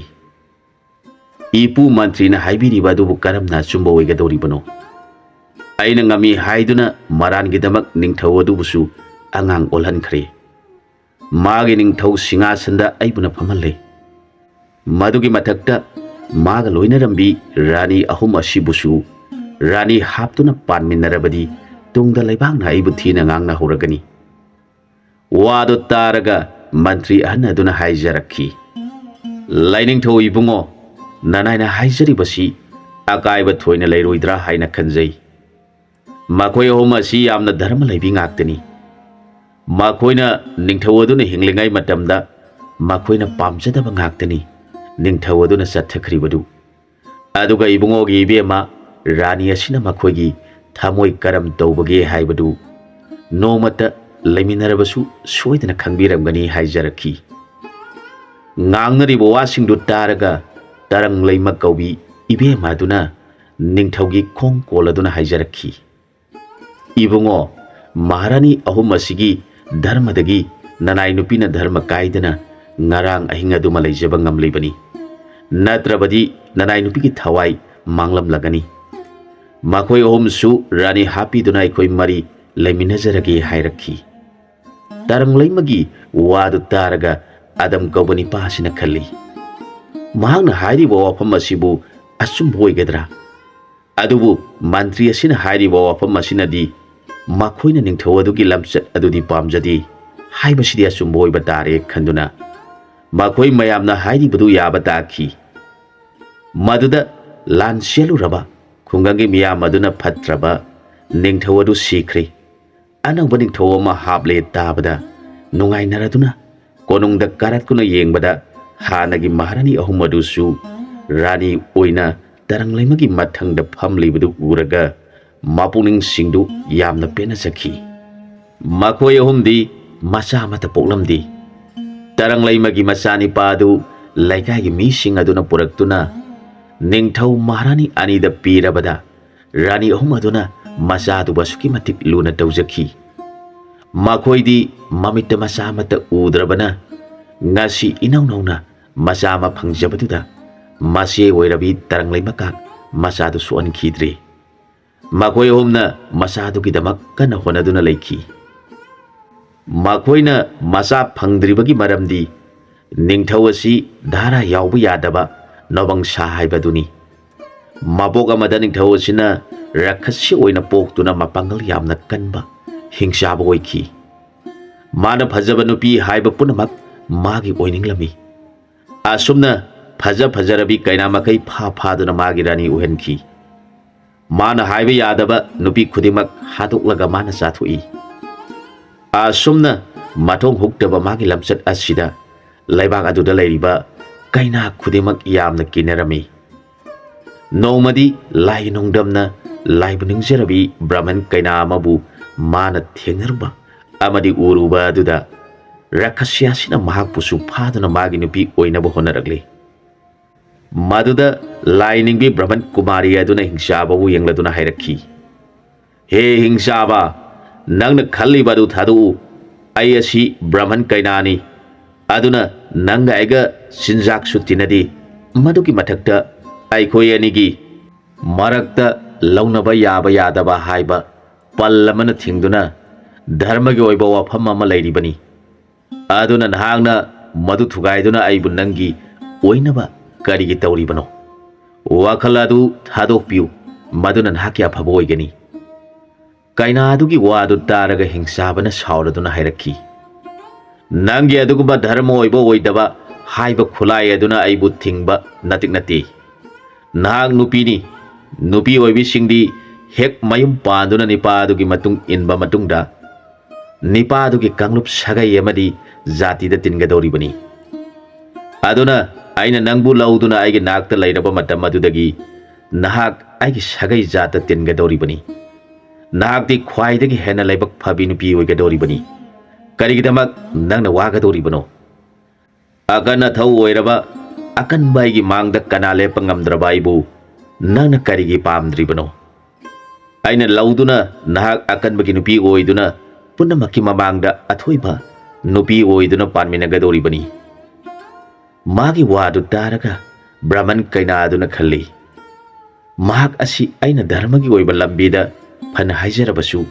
"ꯏꯄꯨ ꯃꯟꯇ꯭ꯔꯤꯅ ꯍꯥꯏꯕꯤꯔꯤꯕ ꯑꯗꯨꯕꯨ ꯀꯔꯝꯅ ꯑꯆꯨꯝꯕ ꯑꯣꯏꯒꯗꯧꯔꯤꯕꯅꯣ? ꯑꯩꯅ ꯉꯝꯃꯤ ꯍꯥꯏꯗꯨꯅ ꯃꯔꯥꯟꯒꯤꯗꯃꯛ ꯅꯤꯡꯊꯧ ꯑꯗꯨꯕꯨꯁꯨ ꯑꯉꯥꯡ ꯑꯣꯜꯍꯟꯈ꯭ꯔꯦ꯫ ꯃꯥꯒꯤ ꯅꯤꯡꯊꯧ ꯁꯤꯡꯍꯥꯁꯟꯗ ꯑꯩꯕꯨꯅ ꯐꯝꯍꯜꯂꯦ꯫ ꯃꯗꯨꯒꯤ ꯃꯊꯛꯇ ꯃꯥꯒ ꯂꯣꯏꯅꯔꯝꯕꯤ ꯔꯥꯅꯤ ꯑꯍꯨꯝ ꯑꯁꯤꯕꯨꯁꯨ ꯔꯥꯅꯤ ꯍꯥꯞꯇꯨꯅ ꯄꯥꯟꯃꯤꯟꯅꯔꯕꯗꯤ ꯇꯨꯡꯗ ꯂꯩꯕꯥꯛꯅ ꯑꯩꯕꯨ ꯊꯤꯅ ꯉꯥꯡꯅꯍꯧꯔꯒꯅꯤ." ꯋꯥꯗꯨ ꯇꯥꯔꯒ ꯃꯟꯇ꯭ꯔꯤ ꯑꯍꯟ ꯑꯗꯨꯅ ꯍꯥꯏꯖꯔꯛꯈꯤ, "ꯂꯥꯏꯅꯤꯡꯊꯧ ꯏꯕꯨꯡꯉꯣ, ꯅꯅꯥꯏꯅ ꯍꯥꯏꯖꯔꯤꯕꯁꯤ ꯑꯀꯥꯏꯕ ꯊꯣꯏꯅ ꯂꯩꯔꯣꯏꯗ꯭ꯔꯥ ꯍꯥꯏꯅ ꯈꯟꯖꯩ꯫ ꯃꯈꯣꯏ ꯑꯍꯨꯝ ꯑꯁꯤ ꯌꯥꯝꯅ ꯙꯔꯃ ꯂꯩꯕꯤ ꯉꯥꯛꯇꯅꯤ꯫ ꯃꯈꯣꯏꯅ ꯅꯤꯡꯊꯧ ꯑꯗꯨꯅ ꯍꯤꯡꯂꯤꯉꯩ ꯃꯇꯝꯗ ꯃꯈꯣꯏꯅ ꯄꯥꯝꯖꯗꯕ ꯉꯥꯛꯇꯅꯤ ꯅꯤꯡꯊꯧ ꯑꯗꯨꯅ ꯆꯠꯊꯈ꯭ꯔꯤꯕꯗꯨ꯫ ꯑꯗꯨꯒ ꯏꯕꯨꯡꯉꯣꯒꯤ ꯏꯕꯦꯝꯃ ꯔꯥꯅꯤ ꯑꯁꯤꯅ ꯃꯈꯣꯏꯒꯤ ꯊꯃꯣꯏ ꯀꯔꯝ ꯇꯧꯕꯒꯦ ꯍꯥꯏꯕꯗꯨ ꯅꯣꯡꯃꯇ ꯂꯩꯃꯤꯟꯅꯔꯕꯁꯨ ꯁꯣꯏꯗꯅ ꯈꯪꯕꯤꯔꯝꯒꯅꯤ" ꯍꯥꯏꯖꯔꯛꯈꯤ꯫ ꯉꯥꯡꯅꯔꯤꯕ ꯋꯥꯁꯤꯡꯗꯨ ꯇꯥꯔꯒ ꯇꯔꯪꯂꯩꯃ ꯀꯧꯕꯤ ꯏꯕꯦꯝꯃ ꯑꯗꯨꯅ ꯅꯤꯡꯊꯧꯒꯤ ꯈꯣꯡ ꯀꯣꯜꯂꯗꯨꯅ ꯍꯥꯏꯖꯔꯛꯈꯤ, "ꯏꯕꯨꯡꯉꯣ, ꯃꯍꯥꯔꯥꯅꯤ ꯑꯍꯨꯝ ꯑꯁꯤꯒꯤ ꯙꯔꯃꯗꯒꯤ ꯅꯅꯥꯏ ꯅꯨꯄꯤꯅ ꯙꯔꯃ ꯀꯥꯏꯗꯅ ꯉꯔꯥꯡ ꯑꯍꯤꯡ ꯑꯗꯨꯃ ꯂꯩꯖꯕ ꯉꯝꯂꯤꯕꯅꯤ꯫ ꯅꯠꯇ꯭ꯔꯕꯗꯤ ꯅꯅꯥꯏ ꯅꯨꯄꯤꯒꯤ ꯊꯋꯥꯏ ꯃꯥꯡꯂꯝꯂꯒꯅꯤ꯫ ꯃꯈꯣꯏ ꯑꯍꯨꯝꯁꯨ ꯔꯥꯅꯤ ꯍꯥꯞꯄꯤꯗꯨꯅ ꯑꯩꯈꯣꯏ ꯃꯔꯤ ꯂꯩꯃꯤꯟꯅꯖꯔꯒꯦ" ꯍꯥꯏꯔꯛꯈꯤ꯫ ꯇꯔꯪꯂꯩꯃꯒꯤ ꯋꯥꯗꯨ ꯇꯥꯔꯒ ꯑꯗꯝ ꯀꯧꯕ ꯅꯤꯄꯥ ꯑꯁꯤꯅ ꯈꯜꯂꯤ, ꯃꯍꯥꯛꯅ ꯍꯥꯏꯔꯤꯕ ꯋꯥꯐꯝ ꯑꯁꯤꯕꯨ ꯑꯆꯨꯝꯕ ꯑꯣꯏꯒꯗ꯭ꯔꯥ? ꯑꯗꯨꯕꯨ ꯃꯟꯇ꯭ꯔꯤ ꯑꯁꯤꯅ ꯍꯥꯏꯔꯤꯕ ꯋꯥꯐꯝ ꯑꯁꯤꯅꯗꯤ ꯃꯈꯣꯏꯅ ꯅꯤꯡꯊꯧ ꯑꯗꯨꯒꯤ ꯂꯝꯆꯠ ꯑꯗꯨꯗꯤ ꯄꯥꯝꯖꯗꯦ ꯍꯥꯏꯕꯁꯤꯗꯤ ꯑꯆꯨꯝꯕ ꯑꯣꯏꯕ ꯇꯥꯔꯦ ꯈꯟꯗꯨꯅ ꯃꯈꯣꯏ ꯃꯌꯥꯝꯅ ꯍꯥꯏꯔꯤꯕꯗꯨ ꯌꯥꯕ ꯇꯥꯈꯤ꯫ ꯃꯗꯨꯗ ꯂꯥꯟ ꯆꯦꯜꯂꯨꯔꯕ ꯈꯨꯡꯒꯪꯒꯤ ꯃꯤꯌꯥꯝ ꯑꯗꯨꯅ ꯐꯠꯇ꯭ꯔꯕ ꯅꯤꯡꯊꯧ ꯑꯗꯨ ꯁꯤꯈ꯭ꯔꯦ꯫ ꯑꯅꯧꯕ ꯅꯤꯡꯊꯧ ꯑꯃ ꯍꯥꯞꯂꯦ ꯇꯥꯕꯗ ꯅꯨꯡꯉꯥꯏꯅꯔꯗꯨꯅ ꯀꯣꯅꯨꯡꯗ ꯀꯥꯔꯠꯀꯨꯅ ꯌꯦꯡꯕꯗ ꯍꯥꯟꯅꯒꯤ ꯃꯍꯥꯔꯥꯅꯤ ꯑꯍꯨꯝ ꯑꯗꯨꯁꯨ ꯔꯥꯅꯤ ꯑꯣꯏꯅ ꯇꯔꯪ ꯂꯩꯃꯒꯤ ꯃꯊꯪꯗ ꯐꯝꯂꯤꯕꯗꯨ ꯎꯔꯒ ꯃꯄꯨꯛꯅꯤꯡꯁꯤꯡꯗꯨ ꯌꯥꯝꯅ ꯄꯦꯟꯅꯖꯈꯤ꯫ ꯃꯈꯣꯏ ꯑꯍꯨꯝꯗꯤ ꯃꯆꯥ ꯑꯃꯠꯇ ꯄꯣꯛꯂꯝꯗꯦ꯫ ꯇꯔꯪ ꯂꯩꯃꯒꯤ ꯃꯆꯥꯅꯤꯄꯥ ꯑꯗꯨ ꯂꯩꯀꯥꯏꯒꯤ ꯃꯤꯁꯤꯡ ꯑꯗꯨꯅ ꯄꯨꯔꯛꯇꯨꯅ ꯅꯤꯡꯊꯧ ꯃꯍꯥꯔꯥꯅꯤ ꯑꯅꯤꯗ ꯄꯤꯔꯕꯗ ꯔꯥꯅꯤ ꯑꯍꯨꯝ ꯑꯗꯨꯅ ꯃꯆꯥꯗꯨꯕꯨ ꯑꯁꯨꯛꯀꯤ ꯃꯇꯤꯛ ꯂꯨꯅ ꯇꯧꯖꯈꯤ꯫ ꯃꯈꯣꯏꯗꯤ ꯃꯃꯤꯠꯇ ꯃꯆꯥ ꯑꯃꯠꯇ ꯎꯗ꯭ꯔꯕꯅ ꯉꯁꯤ ꯏꯅꯧ ꯅꯧꯅ ꯃꯆꯥ ꯑꯃ ꯐꯪꯖꯕꯗꯨꯗ ꯃꯆꯦ ꯑꯣꯏꯔꯕꯤ ꯇꯔꯪ ꯂꯩꯃꯀꯥꯛ ꯃꯆꯥꯗꯨ ꯁꯣꯛꯍꯟꯈꯤꯗ꯭ꯔꯦ꯫ ꯃꯈꯣꯏ ꯑꯍꯨꯝꯅ ꯃꯆꯥꯗꯨꯒꯤꯗꯃꯛ ꯀꯟꯅ ꯍꯣꯠꯅꯗꯨꯅ ꯂꯩꯈꯤ꯫ ꯃꯈꯣꯏꯅ ꯃꯆꯥ ꯐꯪꯗ꯭ꯔꯤꯕꯒꯤ ꯃꯔꯝꯗꯤ ꯅꯤꯡꯊꯧ ꯑꯁꯤ ꯙꯥꯔꯥ ꯌꯥꯎꯕ ꯌꯥꯗꯕ ꯅꯣꯕꯪꯁꯥ ꯍꯥꯏꯕꯗꯨꯅꯤ꯫ ꯃꯄꯣꯛ ꯑꯃꯗ ꯅꯤꯡꯊꯧ ꯑꯁꯤꯅ ꯔꯥꯈꯁꯤ ꯑꯣꯏꯅ ꯄꯣꯛꯇꯨꯅ ꯃꯄꯥꯡꯒꯜ ꯌꯥꯝꯅ ꯀꯟꯕ ꯍꯤꯡꯆꯥꯕ ꯑꯣꯏꯈꯤ꯫ ꯃꯥꯅ ꯐꯖꯕ ꯅꯨꯄꯤ ꯍꯥꯏꯕ ꯄꯨꯝꯅꯃꯛ ꯃꯥꯒꯤ ꯑꯣꯏꯅꯤꯡꯂꯝꯃꯤ꯫ ꯑꯁꯨꯝꯅ ꯐꯖꯔꯕꯤ ꯀꯩꯅꯥ ꯃꯈꯩ ꯐꯥꯗꯨꯅ ꯃꯥꯒꯤ ꯔꯥꯅꯤ ꯑꯣꯏꯍꯟꯈꯤ꯫ ꯃꯥꯅ ꯍꯥꯏꯕ ꯌꯥꯗꯕ ꯅꯨꯄꯤ ꯈꯨꯗꯤꯡꯃꯛ ꯍꯥꯠꯇꯣꯛꯂꯒ ꯃꯥꯅ ꯆꯥꯊꯣꯛꯏ꯫ ꯑꯁꯨꯝꯅ ꯃꯊꯣꯡ ꯍꯨꯛꯇꯕ ꯃꯥꯒꯤ ꯂꯝꯆꯠ ꯑꯁꯤꯗ ꯂꯩꯕꯥꯛ ꯑꯗꯨꯗ ꯂꯩꯔꯤꯕ ꯀꯩꯅꯥ ꯈꯨꯗꯤꯡꯃꯛ ꯌꯥꯝꯅ ꯀꯤꯅꯔꯝꯃꯤ꯫ ꯅꯣꯡꯃꯗꯤ ꯂꯥꯏ ꯅꯣꯡꯗꯝꯅ ꯂꯥꯏꯕꯨ ꯅꯤꯡꯖꯔꯕꯤ ꯕ꯭ꯔꯥꯍꯃꯟ ꯀꯩꯅꯥ ꯑꯃꯕꯨ ꯃꯥꯅ ꯊꯦꯡꯅꯔꯨꯕ ꯑꯃꯗꯤ ꯎꯔꯨꯕ ꯑꯗꯨꯗ ꯔꯥꯈꯁ꯭ꯌꯥꯁꯤꯅ ꯃꯍꯥꯛꯄꯨꯁꯨ ꯐꯥꯗꯨꯅ ꯃꯥꯒꯤ ꯅꯨꯄꯤ ꯑꯣꯏꯅꯕ ꯍꯣꯠꯅꯔꯛꯂꯤ꯫ ꯃꯗꯨꯗ ꯂꯥꯏ ꯅꯤꯡꯕꯤ ꯕ꯭ꯔꯥꯍꯃꯟ ꯀꯨꯃꯥꯔꯤ ꯑꯗꯨꯅ ꯍꯤꯡꯆꯥꯕꯕꯨ ꯌꯦꯡꯂꯗꯨꯅ ꯍꯥꯏꯔꯛꯈꯤ, "ꯍꯦ ꯍꯤꯡꯆꯥꯕ, ꯅꯪꯅ ꯈꯜꯂꯤꯕ ꯑꯗꯨ ꯊꯥꯗꯣꯛꯎ꯫ ꯑꯩ ꯑꯁꯤ ꯕ꯭ꯔꯥꯍꯃꯟ ꯀꯩꯅꯥꯅꯤ꯫ ꯑꯗꯨꯅ ꯅꯪꯒ ꯑꯩꯒ ꯆꯤꯟꯖꯥꯛꯁꯨ ꯇꯤꯟꯅꯗꯦ꯫ ꯃꯗꯨꯒꯤ ꯃꯊꯛꯇ ꯑꯩꯈꯣꯏ ꯑꯅꯤꯒꯤ ꯃꯔꯛꯇ ꯂꯧꯅꯕ ꯌꯥꯕ ꯌꯥꯗꯕ ꯍꯥꯏꯕ ꯄꯜ ꯑꯃꯅ ꯊꯤꯡꯗꯨꯅ ꯙꯔꯃꯒꯤ ꯑꯣꯏꯕ ꯋꯥꯐꯝ ꯑꯃ ꯂꯩꯔꯤꯕꯅꯤ꯫ ꯑꯗꯨꯅ ꯅꯍꯥꯛꯅ ꯃꯗꯨ ꯊꯨꯒꯥꯏꯗꯨꯅ ꯑꯩꯕꯨ ꯅꯪꯒꯤ ꯑꯣꯏꯅꯕ ꯀꯔꯤꯒꯤ ꯇꯧꯔꯤꯕꯅꯣ? ꯋꯥꯈꯜ ꯑꯗꯨ ꯊꯥꯗꯣꯛꯄꯤꯌꯨ, ꯃꯗꯨꯅ ꯅꯍꯥꯛꯀꯤ ꯑꯐꯕ ꯑꯣꯏꯒꯅꯤ." ꯀꯩꯅꯥ ꯑꯗꯨꯒꯤ ꯋꯥ ꯑꯗꯨ ꯇꯥꯔꯒ ꯍꯤꯡꯆꯥꯕꯅ ꯁꯥꯎꯔꯗꯨꯅ ꯍꯥꯏꯔꯛꯈꯤ, "ꯅꯪꯒꯤ ꯑꯗꯨꯒꯨꯝꯕ ꯙꯔꯃ ꯑꯣꯏꯕ ꯑꯣꯏꯗꯕ ꯍꯥꯏꯕ ꯈꯨꯠꯂꯥꯏ ꯑꯗꯨꯅ ꯑꯩꯕꯨ ꯊꯤꯡꯕ ꯅꯇꯤꯛ ꯅꯠꯇꯦ꯫ ꯅꯍꯥꯛ ꯅꯨꯄꯤꯅꯤ꯫ ꯅꯨꯄꯤ ꯑꯣꯏꯕꯤꯁꯤꯡꯗꯤ ꯍꯦꯛ ꯃꯌꯨꯝ ꯄꯥꯟꯗꯨꯅ ꯅꯤꯄꯥ ꯑꯗꯨꯒꯤ ꯃꯇꯨꯡ ꯏꯟꯕ ꯃꯇꯨꯡꯗ ꯅꯤꯄꯥ ꯑꯗꯨꯒꯤ ꯀꯥꯡꯂꯨꯞ ꯁꯥꯒꯩ ꯑꯃꯗꯤ ꯖꯥꯇꯤꯗ ꯇꯤꯟꯒꯗꯧꯔꯤꯕꯅꯤ꯫ ꯑꯗꯨꯅ ꯑꯩꯅ ꯅꯪꯕꯨ ꯂꯧꯗꯨꯅ ꯑꯩꯒꯤ ꯅꯥꯛꯇ ꯂꯩꯔꯕ ꯃꯇꯝ ꯑꯗꯨꯗꯒꯤ ꯅꯍꯥꯛ ꯑꯩꯒꯤ ꯁꯥꯒꯩ ꯖꯥꯠꯇ ꯇꯤꯟꯒꯗꯧꯔꯤꯕꯅꯤ꯫ ꯅꯍꯥꯛꯇꯤ ꯈ꯭ꯋꯥꯏꯗꯒꯤ ꯍꯦꯟꯅ ꯂꯥꯏꯕꯛ ꯐꯕꯤ ꯅꯨꯄꯤ ꯑꯣꯏꯒꯗꯧꯔꯤꯕꯅꯤ꯫ ꯀꯔꯤꯒꯤꯗꯃꯛ ꯅꯪꯅ ꯋꯥꯒꯗꯧꯔꯤꯕꯅꯣ? ꯑꯀꯟ ꯑꯊꯧ ꯑꯣꯏꯔꯕ ꯑꯀꯟꯕ ꯑꯩꯒꯤ ꯃꯥꯡꯗ ꯀꯅꯥ ꯂꯦꯞꯄ ꯉꯝꯗ꯭ꯔꯕ ꯑꯩꯕꯨ ꯅꯪꯅ ꯀꯔꯤꯒꯤ ꯄꯥꯝꯗ꯭ꯔꯤꯕꯅꯣ? ꯑꯩꯅ ꯂꯧꯗꯨꯅ ꯅꯍꯥꯛ ꯑꯀꯟꯕꯒꯤ ꯅꯨꯄꯤ ꯑꯣꯏꯗꯨꯅ ꯄꯨꯝꯅꯃꯛꯀꯤ ꯃꯃꯥꯡꯗ ꯑꯊꯣꯏꯕ ꯅꯨꯄꯤ ꯑꯣꯏꯗꯨꯅ ꯄꯥꯟꯃꯤꯟꯅꯒꯗꯧꯔꯤꯕꯅꯤ." ꯃꯥꯒꯤ ꯋꯥꯗꯨ ꯇꯥꯔꯒ ꯕ꯭ꯔꯥꯍꯃꯟ ꯀꯩꯅꯥ ꯑꯗꯨꯅ ꯈꯜꯂꯤ, ꯃꯍꯥꯛ ꯑꯁꯤ ꯑꯩꯅ ꯙꯔꯃꯒꯤ ꯑꯣꯏꯕ ꯂꯝꯕꯤꯗ ꯐꯅ ꯍꯥꯏꯖꯔꯕꯁꯨ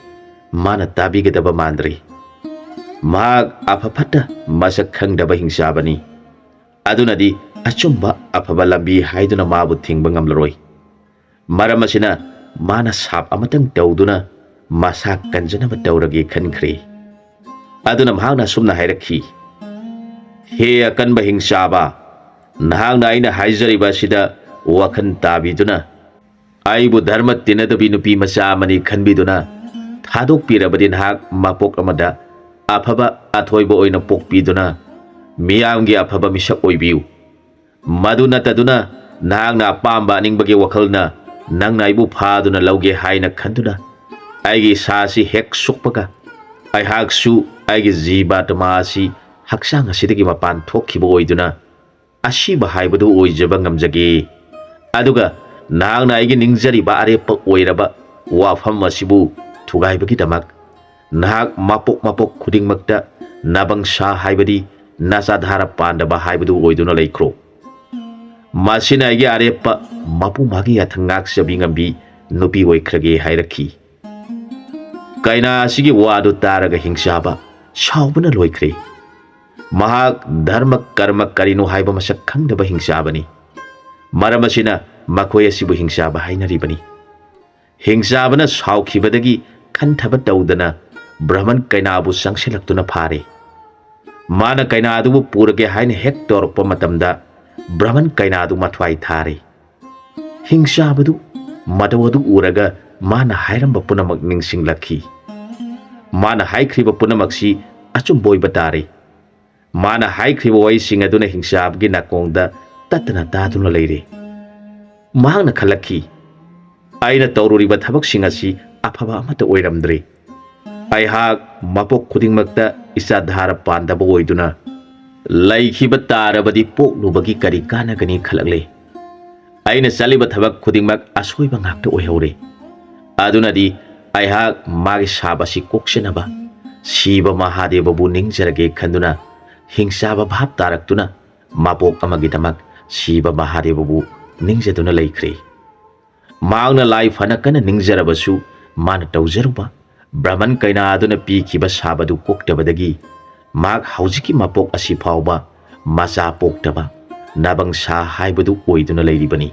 ꯃꯥꯅ ꯇꯥꯕꯤꯒꯗꯕ ꯃꯥꯟꯗ꯭ꯔꯦ꯫ ꯃꯍꯥꯛ ꯑꯐ ꯐꯠꯇ ꯃꯁꯛ ꯈꯪꯗꯕ ꯍꯤꯡꯆꯥꯕꯅꯤ꯫ ꯑꯗꯨꯅꯗꯤ ꯑꯆꯨꯝꯕ ꯑꯐꯕ ꯂꯝꯕꯤ ꯍꯥꯏꯗꯨꯅ ꯃꯥꯕꯨ ꯊꯤꯡꯕ ꯉꯝꯂꯔꯣꯏ꯫ ꯃꯔꯝ ꯑꯁꯤꯅ ꯃꯥꯅ ꯁꯥꯞ ꯑꯃꯇꯪ ꯇꯧꯗꯨꯅ ꯃꯁꯥ ꯀꯟꯖꯅꯕ ꯇꯧꯔꯒꯦ ꯈꯟꯈ꯭ꯔꯦ꯫ ꯑꯗꯨꯅ ꯃꯍꯥꯛꯅ ꯑꯁꯨꯝꯅ ꯍꯥꯏꯔꯛꯈꯤ, "ꯍꯦ ꯑꯀꯟꯕ ꯍꯤꯡꯆꯥꯕ, ꯅꯍꯥꯛꯅ ꯑꯩꯅ ꯍꯥꯏꯖꯔꯤꯕ ꯑꯁꯤꯗ ꯋꯥꯈꯜ ꯇꯥꯕꯤꯗꯨꯅ ꯑꯩꯕꯨ ꯙꯔꯃ ꯇꯤꯟꯅꯗꯕꯤ ꯅꯨꯄꯤ ꯃꯆꯥ ꯑꯃꯅꯤ ꯈꯟꯕꯤꯗꯨꯅ ꯊꯥꯗꯣꯛꯄꯤꯔꯕꯗꯤ ꯅꯍꯥꯛ ꯃꯄꯣꯛ ꯑꯃꯗ ꯑꯐꯕ ꯑꯊꯣꯏꯕ ꯑꯣꯏꯅ ꯄꯣꯛꯄꯤꯗꯨꯅ ꯃꯤꯌꯥꯝꯒꯤ ꯑꯐꯕ ꯃꯤꯁꯛ ꯑꯣꯏꯕꯤꯌꯨ꯫ ꯃꯗꯨ ꯅꯠꯇꯗꯨꯅ ꯅꯍꯥꯛꯅ ꯑꯄꯥꯝꯕ ꯑꯅꯤꯡꯕꯒꯤ ꯋꯥꯈꯜꯅ ꯅꯪꯅ ꯑꯩꯕꯨ ꯐꯥꯗꯨꯅ ꯂꯧꯒꯦ ꯍꯥꯏꯅ ꯈꯟꯗꯨꯅ ꯑꯩꯒꯤ ꯏꯁꯥꯁꯤ ꯍꯦꯛ ꯁꯣꯛꯄꯒ ꯑꯩꯍꯥꯛꯁꯨ ꯑꯩꯒꯤ ꯖꯤꯕꯥꯇꯃꯥ ꯑꯁꯤ ꯍꯛꯆꯥꯡ ꯑꯁꯤꯗꯒꯤ ꯃꯄꯥꯟ ꯊꯣꯛꯈꯤꯕ ꯑꯣꯏꯗꯨꯅ ꯑꯁꯤꯕ ꯍꯥꯏꯕꯗꯨ ꯑꯣꯏꯖꯕ ꯉꯝꯖꯒꯦ꯫ ꯑꯗꯨꯒ ꯅꯍꯥꯛꯅ ꯑꯩꯒꯤ ꯅꯤꯡꯖꯔꯤꯕ ꯑꯔꯦꯞꯄ ꯑꯣꯏꯔꯕ ꯋꯥꯐꯝ ꯑꯁꯤꯕꯨ ꯊꯨꯒꯥꯏꯕꯒꯤꯗꯃꯛ ꯅꯍꯥꯛ ꯃꯄꯣꯛ ꯈꯨꯗꯤꯡꯃꯛꯇ ꯅꯕꯪꯁꯥ ꯍꯥꯏꯕꯗꯤ ꯅꯆꯥꯙꯥꯔ ꯄꯥꯟꯗꯕ ꯍꯥꯏꯕꯗꯨ ꯑꯣꯏꯗꯨꯅ ꯂꯩꯈ꯭ꯔꯣ꯫ ꯃꯁꯤꯅ ꯑꯩꯒꯤ ꯑꯔꯦꯞꯄ ꯃꯄꯨ ꯃꯥꯒꯤ ꯌꯥꯊꯪ ꯉꯥꯛꯆꯕꯤ ꯉꯝꯕꯤ ꯅꯨꯄꯤ ꯑꯣꯏꯈ꯭ꯔꯒꯦ" ꯍꯥꯏꯔꯛꯈꯤ꯫ ꯀꯩꯅꯥ ꯑꯁꯤꯒꯤ ꯋꯥꯗꯨ ꯇꯥꯔꯒ ꯍꯤꯡꯆꯥꯕ ꯁꯥꯎꯕꯅ ꯂꯣꯏꯈ꯭ꯔꯦ꯫ ꯃꯍꯥꯛ ꯙꯔꯃ ꯀꯔꯃ ꯀꯔꯤꯅꯣ ꯍꯥꯏꯕ ꯃꯁꯛ ꯈꯪꯗꯕ ꯍꯤꯡꯆꯥꯕꯅꯤ꯫ ꯃꯔꯝ ꯑꯁꯤꯅ ꯃꯈꯣꯏ ꯑꯁꯤꯕꯨ ꯍꯤꯡꯆꯥꯕ ꯍꯥꯏꯅꯔꯤꯕꯅꯤ꯫ ꯍꯤꯡꯆꯥꯕꯅ ꯁꯥꯎꯈꯤꯕꯗꯒꯤ ꯈꯟꯊꯕ ꯇꯧꯗꯅ ꯕ꯭ꯔꯥꯍꯃꯟ ꯀꯩꯅꯥꯕꯨ ꯆꯪꯁꯤꯜꯂꯛꯇꯨꯅ ꯐꯥꯔꯦ꯫ ꯃꯥꯅ ꯀꯩꯅꯥ ꯑꯗꯨꯕꯨ ꯄꯨꯔꯒꯦ ꯍꯥꯏꯅ ꯍꯦꯛ ꯇꯧꯔꯛꯄ ꯃꯇꯝꯗ ꯕ꯭ꯔꯥꯍꯃꯟ ꯀꯩꯅꯥ ꯑꯗꯨ ꯃꯊ꯭ꯋꯥꯏ ꯊꯥꯔꯦ꯫ ꯍꯤꯡꯆꯥꯕꯗꯨ ꯃꯇꯧ ꯑꯗꯨ ꯎꯔꯒ ꯃꯥꯅ ꯍꯥꯏꯔꯝꯕ ꯄꯨꯝꯅꯃꯛ ꯅꯤꯡꯁꯤꯡꯂꯛꯈꯤ꯫ ꯃꯥꯅ ꯍꯥꯏꯈ꯭ꯔꯤꯕ ꯄꯨꯝꯅꯃꯛꯁꯤ ꯑꯆꯨꯝꯕ ꯑꯣꯏꯕ ꯇꯥꯔꯦ꯫ ꯃꯥꯅ ꯍꯥꯏꯈ꯭ꯔꯤꯕ ꯋꯥꯍꯩꯁꯤꯡ ꯑꯗꯨꯅ ꯍꯤꯡꯆꯥꯕꯒꯤ ꯅꯥꯀꯣꯡꯗ ꯇꯠꯇꯅ ꯇꯥꯗꯨꯅ ꯂꯩꯔꯦ꯫ ꯃꯍꯥꯛꯅ ꯈꯜꯂꯛꯈꯤ, ꯑꯩꯅ ꯇꯧꯔꯨꯔꯤꯕ ꯊꯕꯛꯁꯤꯡ ꯑꯁꯤ ꯑꯐꯕ ꯑꯃꯠꯇ ꯑꯣꯏꯔꯝꯗ꯭ꯔꯦ꯫ ꯑꯩꯍꯥꯛ ꯃꯄꯣꯛ ꯈꯨꯗꯤꯡꯃꯛꯇ ꯏꯆꯥꯙꯥꯔ ꯄꯥꯟꯗꯕ ꯑꯣꯏꯗꯨꯅ ꯂꯩꯈꯤꯕ ꯇꯥꯔꯕꯗꯤ ꯄꯣꯛꯂꯨꯕꯒꯤ ꯀꯔꯤ ꯀꯥꯟꯅꯒꯅꯤ ꯈꯜꯂꯛꯂꯦ꯫ ꯑꯩꯅ ꯆꯠꯂꯤꯕ ꯊꯕꯛ ꯈꯨꯗꯤꯡꯃꯛ ꯑꯁꯣꯏꯕ ꯉꯥꯛꯇ ꯑꯣꯏꯍꯧꯔꯦ꯫ ꯑꯗꯨꯅꯗꯤ ꯑꯩꯍꯥꯛ ꯃꯥꯒꯤ ꯁꯥꯞ ꯑꯁꯤ ꯀꯣꯛꯁꯤꯟꯅꯕ ꯁꯤꯕ ꯃꯍꯥꯗꯦꯕꯕꯨ ꯅꯤꯡꯖꯔꯒꯦ ꯈꯟꯗꯨꯅ ꯍꯤꯡꯆꯥꯕ ꯚꯥꯞ ꯇꯥꯔꯛꯇꯨꯅ ꯃꯄꯣꯛ ꯑꯃꯒꯤꯗꯃꯛ ꯁꯤꯕ ꯃꯍꯥꯗꯦꯕꯕꯨ ꯅꯤꯡꯖꯗꯨꯅ ꯂꯩꯈ꯭ꯔꯦ꯫ ꯃꯍꯥꯛꯅ ꯂꯥꯏ ꯐꯅ ꯀꯟꯅ ꯅꯤꯡꯖꯔꯕꯁꯨ ꯃꯥꯅ ꯇꯧꯖꯔꯨꯕ ꯕ꯭ꯔꯍꯃꯟ ꯀꯩꯅꯥ ꯑꯗꯨꯅ ꯄꯤꯈꯤꯕ ꯁꯥꯞ ꯑꯗꯨ ꯀꯣꯛꯇꯕꯗꯒꯤ ꯃꯍꯥꯛ ꯍꯧꯖꯤꯛꯀꯤ ꯃꯄꯣꯛ ꯑꯁꯤ ꯐꯥꯎꯕ ꯃꯆꯥ ꯄꯣꯛꯇꯕ ꯅꯕꯪꯁꯥ ꯍꯥꯏꯕꯗꯨ ꯑꯣꯏꯗꯨꯅ ꯂꯩꯔꯤꯕꯅꯤ꯫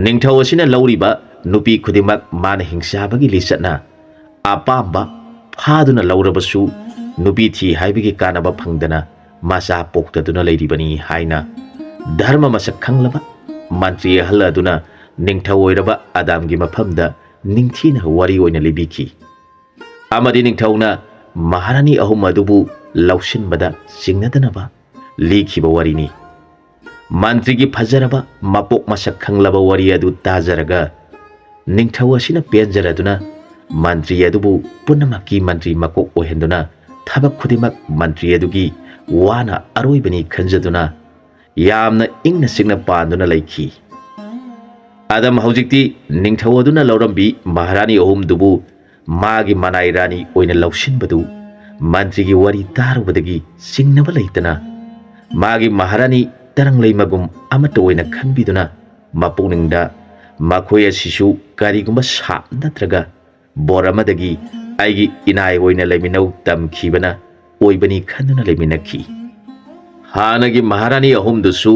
ꯅꯤꯡꯊꯧ ꯑꯁꯤꯅ ꯂꯧꯔꯤꯕ ꯅꯨꯄꯤ ꯈꯨꯗꯤꯡꯃꯛ ꯃꯥꯅ ꯍꯤꯡꯆꯥꯕꯒꯤ ꯂꯤꯆꯠꯅ ꯑꯄꯥꯝꯕ ꯐꯥꯗꯨꯅ ꯂꯧꯔꯕꯁꯨ ꯅꯨꯄꯤ ꯊꯤ ꯍꯥꯏꯕꯒꯤ ꯀꯥꯟꯅꯕ ꯐꯪꯗꯅ ꯃꯆꯥ ꯄꯣꯛꯇꯗꯨꯅ ꯂꯩꯔꯤꯕꯅꯤ ꯍꯥꯏꯅ ꯙꯔꯃ ꯃꯁꯛ ꯈꯪꯂꯕ ꯃꯟꯇ꯭ꯔꯤ ꯑꯍꯜ ꯑꯗꯨꯅ ꯅꯤꯡꯊꯧ ꯑꯣꯏꯔꯕ ꯑꯗꯥꯝꯒꯤ ꯃꯐꯝꯗ ꯅꯤꯡꯊꯤꯅ ꯋꯥꯔꯤ ꯑꯣꯏꯅ ꯂꯤꯕꯤꯈꯤ꯫ ꯑꯃꯗꯤ ꯅꯤꯡꯊꯧꯅ ꯃꯍꯥꯔꯥꯅꯤ ꯑꯍꯨꯝ ꯑꯗꯨꯕꯨ ꯂꯧꯁꯤꯟꯕꯗ ꯆꯤꯡꯅꯗꯅꯕ ꯂꯤꯈꯤꯕ ꯋꯥꯔꯤꯅꯤ꯫ ꯃꯟꯇ꯭ꯔꯤꯒꯤ ꯐꯖꯔꯕ ꯃꯄꯣꯛ ꯃꯁꯛ ꯈꯪꯂꯕ ꯋꯥꯔꯤ ꯑꯗꯨ ꯇꯥꯖꯔꯒ ꯅꯤꯡꯊꯧ ꯑꯁꯤꯅ ꯄꯦꯟꯖꯔꯗꯨꯅ ꯃꯟꯇ꯭ꯔꯤ ꯑꯗꯨꯕꯨ ꯄꯨꯝꯅꯃꯛꯀꯤ ꯃꯟꯇ꯭ꯔꯤ ꯃꯀꯣꯛ ꯑꯣꯏꯍꯟꯗꯨꯅ ꯊꯕꯛ ꯈꯨꯗꯤꯡꯃꯛ ꯃꯟꯇ꯭ꯔꯤ ꯑꯗꯨꯒꯤ ꯋꯥꯅ ꯑꯔꯣꯏꯕꯅꯤ ꯈꯟꯖꯗꯨꯅ ꯌꯥꯝꯅ ꯏꯪꯅ ꯆꯤꯛꯅ ꯄꯥꯟꯗꯨꯅ ꯂꯩꯈꯤ꯫ ꯑꯗꯝ ꯍꯧꯖꯤꯛꯇꯤ ꯅꯤꯡꯊꯧ ꯑꯗꯨꯅ ꯂꯧꯔꯝꯕꯤ ꯃꯍꯥꯔꯥꯅꯤ ꯑꯍꯨꯝꯗꯨꯕꯨ ꯃꯥꯒꯤ ꯃꯅꯥꯏ ꯔꯥꯅꯤ ꯑꯣꯏꯅ ꯂꯧꯁꯤꯟꯕꯗꯨ ꯃꯟꯇ꯭ꯔꯤꯒꯤ ꯋꯥꯔꯤ ꯇꯥꯔꯨꯕꯗꯒꯤ ꯆꯤꯡꯅꯕ ꯂꯩꯇꯅ ꯃꯥꯒꯤ ꯃꯍꯥꯔꯥꯅꯤ ꯇꯔꯪꯂꯩꯃꯒꯨꯝ ꯑꯃꯠꯇ ꯑꯣꯏꯅ ꯈꯟꯕꯤꯗꯨꯅ ꯃꯄꯨꯛꯅꯤꯡꯗ ꯃꯈꯣꯏ ꯑꯁꯤꯁꯨ ꯀꯔꯤꯒꯨꯝꯕ ꯁꯥꯞ ꯅꯠꯇ꯭ꯔꯒ ꯕꯣꯔ ꯑꯃꯗꯒꯤ ꯑꯩꯒꯤ ꯏꯅꯥꯏ ꯑꯣꯏꯅ ꯂꯩꯃꯤꯟꯅꯧ ꯇꯝꯈꯤꯕꯅ ꯑꯣꯏꯕꯅꯤ ꯈꯟꯗꯨꯅ ꯂꯩꯃꯤꯟꯅꯈꯤ꯫ ꯍꯥꯟꯅꯒꯤ ꯃꯍꯥꯔꯥꯅꯤ ꯑꯍꯨꯝꯗꯨꯁꯨ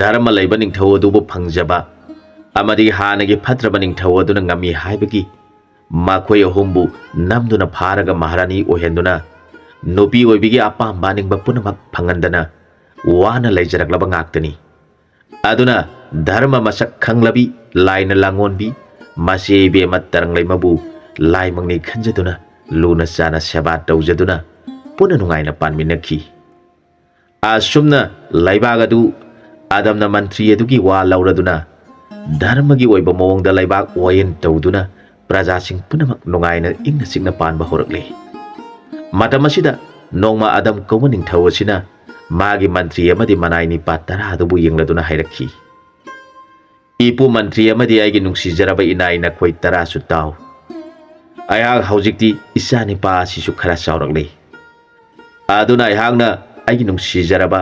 ꯙꯔꯃ ꯂꯩꯕ ꯅꯤꯡꯊꯧ ꯑꯗꯨꯕꯨ ꯐꯪꯖꯕ ꯑꯃꯗꯤ ꯍꯥꯟꯅꯒꯤ ꯐꯠꯇ꯭ꯔꯕ ꯅꯤꯡꯊꯧ ꯑꯗꯨꯅ ꯉꯝꯃꯤ ꯍꯥꯏꯕꯒꯤ ꯃꯈꯣꯏ ꯑꯍꯨꯝꯕꯨ ꯅꯝꯗꯨꯅ ꯐꯥꯔꯒ ꯃꯍꯥꯔꯥꯅꯤ ꯑꯣꯏꯍꯟꯗꯨꯅ ꯅꯨꯄꯤ ꯑꯣꯏꯕꯤꯒꯤ ꯑꯄꯥꯝꯕ ꯑꯅꯤꯡꯕ ꯄꯨꯝꯅꯃꯛ ꯐꯪꯍꯟꯗꯅ ꯋꯥꯅ ꯂꯩꯖꯔꯛꯂꯕ ꯉꯥꯛꯇꯅꯤ꯫ ꯑꯗꯨꯅ ꯙꯔꯃ ꯃꯁꯛ ꯈꯪꯂꯕꯤ ꯂꯥꯏꯅ ꯂꯥꯡꯉꯣꯟꯕꯤ ꯃꯆꯦ ꯏꯕꯦꯝꯃ ꯇꯔꯪꯂꯩꯃꯕꯨ ꯂꯥꯏꯃꯛꯅꯤ ꯈꯟꯖꯗꯨꯅ ꯂꯨꯅ ꯆꯥꯅ ꯁꯦꯕꯥ ꯇꯧꯖꯗꯨꯅ ꯄꯨꯟꯅ ꯅꯨꯡꯉꯥꯏꯅ ꯄꯥꯟꯃꯤꯟꯅꯈꯤ꯫ ꯑꯁꯨꯝꯅ ꯂꯩꯕꯥꯛ ꯑꯗꯨ ꯑꯗꯝꯅ ꯃꯟꯇ꯭ꯔꯤ ꯑꯗꯨꯒꯤ ꯋꯥ ꯂꯧꯔꯗꯨꯅ ꯙꯔꯃꯒꯤ ꯑꯣꯏꯕ ꯃꯑꯣꯡꯗ ꯂꯩꯕꯥꯛ ꯋꯥꯌꯦꯜ ꯇꯧꯗꯨꯅ ꯄ꯭ꯔꯖꯥꯁꯤꯡ ꯄꯨꯝꯅꯃꯛ ꯅꯨꯡꯉꯥꯏꯅ ꯏꯪꯅ ꯆꯤꯛꯅ ꯄꯥꯟꯕ ꯍꯧꯔꯛꯂꯦ꯫ ꯃꯇꯝ ꯑꯁꯤꯗ ꯅꯣꯡꯃ ꯑꯗꯝ ꯀꯧꯕ ꯅꯤꯡꯊꯧ ꯑꯁꯤꯅ ꯃꯥꯒꯤ ꯃꯟꯇ꯭ꯔꯤ ꯑꯃꯗꯤ ꯃꯅꯥꯏ ꯅꯤꯄꯥ 10 ꯑꯗꯨꯕꯨ ꯌꯦꯡꯂꯗꯨꯅ ꯍꯥꯏꯔꯛꯈꯤ, ꯏꯄꯨ ꯃꯟꯇ꯭ꯔꯤ ꯑꯃꯗꯤ ꯑꯩꯒꯤ ꯅꯨꯡꯁꯤꯖꯔꯕ ꯏꯅꯥꯏ ꯅꯈꯣꯏ 10ꯁꯨ ꯇꯥꯎ꯫ ꯑꯩꯍꯥꯛ ꯍꯧꯖꯤꯛꯇꯤ ꯏꯆꯥ ꯅꯤꯄꯥ ꯑꯁꯤꯁꯨ ꯈꯔ ꯆꯥꯎꯔꯛꯂꯦ꯫ ꯑꯗꯨꯅ ꯑꯩꯍꯥꯛꯅ ꯑꯩꯒꯤ ꯅꯨꯡꯁꯤꯖꯔꯕ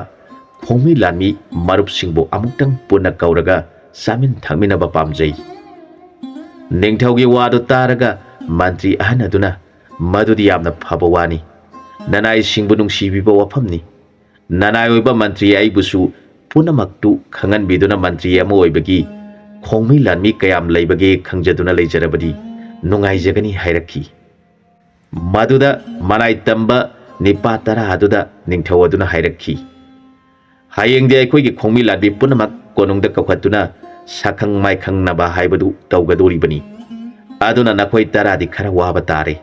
ꯈꯣꯡꯃꯤ ꯂꯥꯟꯃꯤ ꯃꯔꯨꯞꯁꯤꯡꯕꯨ ꯑꯃꯨꯛꯇꯪ ꯄꯨꯟꯅ ꯀꯧꯔꯒ ꯆꯥꯃꯤꯟ ꯊꯛꯃꯤꯟꯅꯕ ꯄꯥꯝꯖꯩ꯫ ꯅꯤꯡꯊꯧꯒꯤ ꯋꯥꯗꯨ ꯇꯥꯔꯒ ꯃꯟꯇ꯭ꯔꯤ ꯑꯍꯟ ꯑꯗꯨꯅ ꯃꯗꯨꯗꯤ ꯌꯥꯝꯅ ꯐꯕ ꯋꯥꯅꯤ, ꯅꯅꯥꯏꯁꯤꯡꯕꯨ ꯅꯨꯡꯁꯤꯕꯤꯕ ꯋꯥꯐꯝꯅꯤ꯫ ꯅꯅꯥꯏ ꯑꯣꯏꯕ ꯃꯟꯇ꯭ꯔꯤ ꯑꯩꯕꯨꯁꯨ ꯄꯨꯝꯅꯃꯛꯇꯨ ꯈꯪꯍꯟꯕꯤꯗꯨꯅ ꯃꯟꯇ꯭ꯔꯤ ꯑꯃ ꯑꯣꯏꯕꯒꯤ ꯈꯣꯡꯃꯤ ꯂꯥꯟꯃꯤ ꯀꯌꯥꯝ ꯂꯩꯕꯒꯦ ꯈꯪꯖꯗꯨꯅ ꯂꯩꯖꯔꯕꯗꯤ ꯅꯨꯡꯉꯥꯏꯖꯒꯅꯤ ꯍꯥꯏꯔꯛꯈꯤ꯫ ꯃꯗꯨꯗ ꯃꯅꯥꯏ ꯇꯝꯕ ꯅꯤꯄꯥ 10 ꯑꯗꯨꯗ ꯅꯤꯡꯊꯧ ꯑꯗꯨꯅ ꯍꯥꯏꯔꯛꯈꯤ, ꯍꯌꯦꯡꯗꯤ ꯑꯩꯈꯣꯏꯒꯤ ꯈꯣꯡꯃꯤ ꯂꯥꯟꯃꯤ ꯄꯨꯝꯅꯃꯛ ꯀꯣꯅꯨꯡꯗ ꯀꯧꯈꯠꯇꯨꯅ ꯁꯛꯈꯪ ꯃꯥꯏꯈꯪꯅꯕ ꯍꯥꯏꯕꯗꯨ ꯇꯧꯒꯗꯣꯔꯤꯕꯅꯤ꯫ ꯑꯗꯨꯅ ꯅꯈꯣꯏ 10ꯗꯤ ꯈꯔ ꯋꯥꯕ ꯇꯥꯔꯦ꯫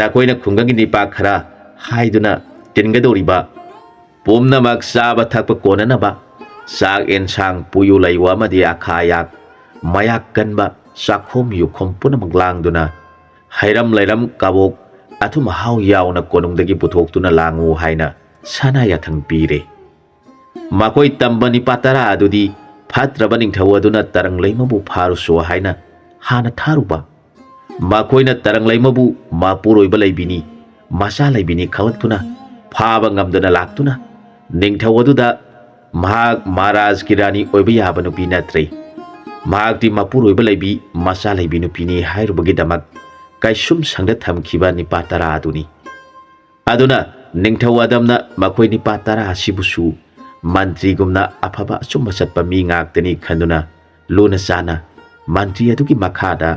ꯅꯈꯣꯏꯅ ꯈꯨꯡꯒꯪꯒꯤ ꯅꯤꯄꯥ ꯈꯔ ꯍꯥꯏꯗꯨꯅ ꯇꯤꯟꯒꯗꯣꯔꯤꯕ ꯄꯨꯝꯅꯃꯛ ꯆꯥꯕ ꯊꯛꯄ ꯀꯣꯟꯅꯅꯕ ꯆꯥꯛ ꯑꯦꯟꯁꯥꯡ ꯄꯨꯌꯨ ꯂꯩꯌꯨ ꯑꯃꯗꯤ ꯑꯈꯥ ꯑꯌꯥꯛ ꯃꯌꯥꯛ ꯀꯟꯕ ꯆꯥꯛꯈꯣꯝ ꯌꯨꯈꯣꯝ ꯄꯨꯝꯅꯃꯛ ꯂꯥꯡꯗꯨꯅ ꯍꯩꯔꯝ ꯂꯩꯔꯝ ꯀꯕꯣꯛ ꯑꯊꯨꯝ ꯑꯍꯥꯎ ꯌꯥꯎꯅ ꯀꯣꯅꯨꯡꯗꯒꯤ ꯄꯨꯊꯣꯛꯇꯨꯅ ꯂꯥꯡꯉꯨ ꯍꯥꯏꯅ ꯁꯅꯥ ꯌꯥꯊꯪ ꯄꯤꯔꯦ꯫ ꯃꯈꯣꯏ ꯇꯝꯕ ꯅꯤꯄꯥ 10 ꯑꯗꯨꯗꯤ ꯐꯠꯇ꯭ꯔꯕ ꯅꯤꯡꯊꯧ ꯑꯗꯨꯅ ꯇꯔꯪꯂꯩꯃꯕꯨ ꯐꯥꯔꯨꯁꯣ ꯍꯥꯏꯅ ꯍꯥꯟꯅ ꯊꯥꯔꯨꯕ ꯃꯈꯣꯏꯅ ꯇꯔꯪꯂꯩꯃꯕꯨ ꯃꯄꯨꯔꯣꯏꯕ ꯂꯩꯕꯤꯅꯤ ꯃꯆꯥ ꯂꯩꯕꯤꯅꯤ ꯈꯪꯂꯛꯇꯨꯅ ꯐꯥꯕ ꯉꯝꯗꯅ ꯂꯥꯛꯇꯨꯅ ꯅꯤꯡꯊꯧ ꯑꯗꯨꯗ ꯃꯍꯥꯛ ꯃꯍꯥꯔꯥꯖꯀꯤ ꯔꯥꯅꯤ ꯑꯣꯏꯕ ꯌꯥꯕ ꯅꯨꯄꯤ ꯅꯠꯇ꯭ꯔꯦ, ꯃꯍꯥꯛꯇꯤ ꯃꯄꯨꯔꯣꯏꯕ ꯂꯩꯕꯤ ꯃꯆꯥ ꯂꯩꯕꯤ ꯅꯨꯄꯤꯅꯤ ꯍꯥꯏꯔꯨꯕꯒꯤꯗꯃꯛ ꯀꯩꯁꯨꯝ ꯁꯪꯗ ꯊꯝꯈꯤꯕ ꯅꯤꯄꯥ 10 ꯑꯗꯨꯅꯤ꯫ ꯑꯗꯨꯅ ꯅꯤꯡꯊꯧ ꯑꯗꯝꯅ ꯃꯈꯣꯏ ꯅꯤꯄꯥ 10 ꯑꯁꯤꯕꯨꯁꯨ ꯃꯟꯇ꯭ꯔꯤꯒꯨꯝꯅ ꯑꯐꯕ ꯑꯆꯨꯝꯕ ꯆꯠꯄ ꯃꯤ ꯉꯥꯛꯇꯅꯤ ꯈꯟꯗꯨꯅ ꯂꯨꯅ ꯆꯥꯅ ꯃꯟꯇ꯭ꯔꯤ ꯑꯗꯨꯒꯤ ꯃꯈꯥꯗ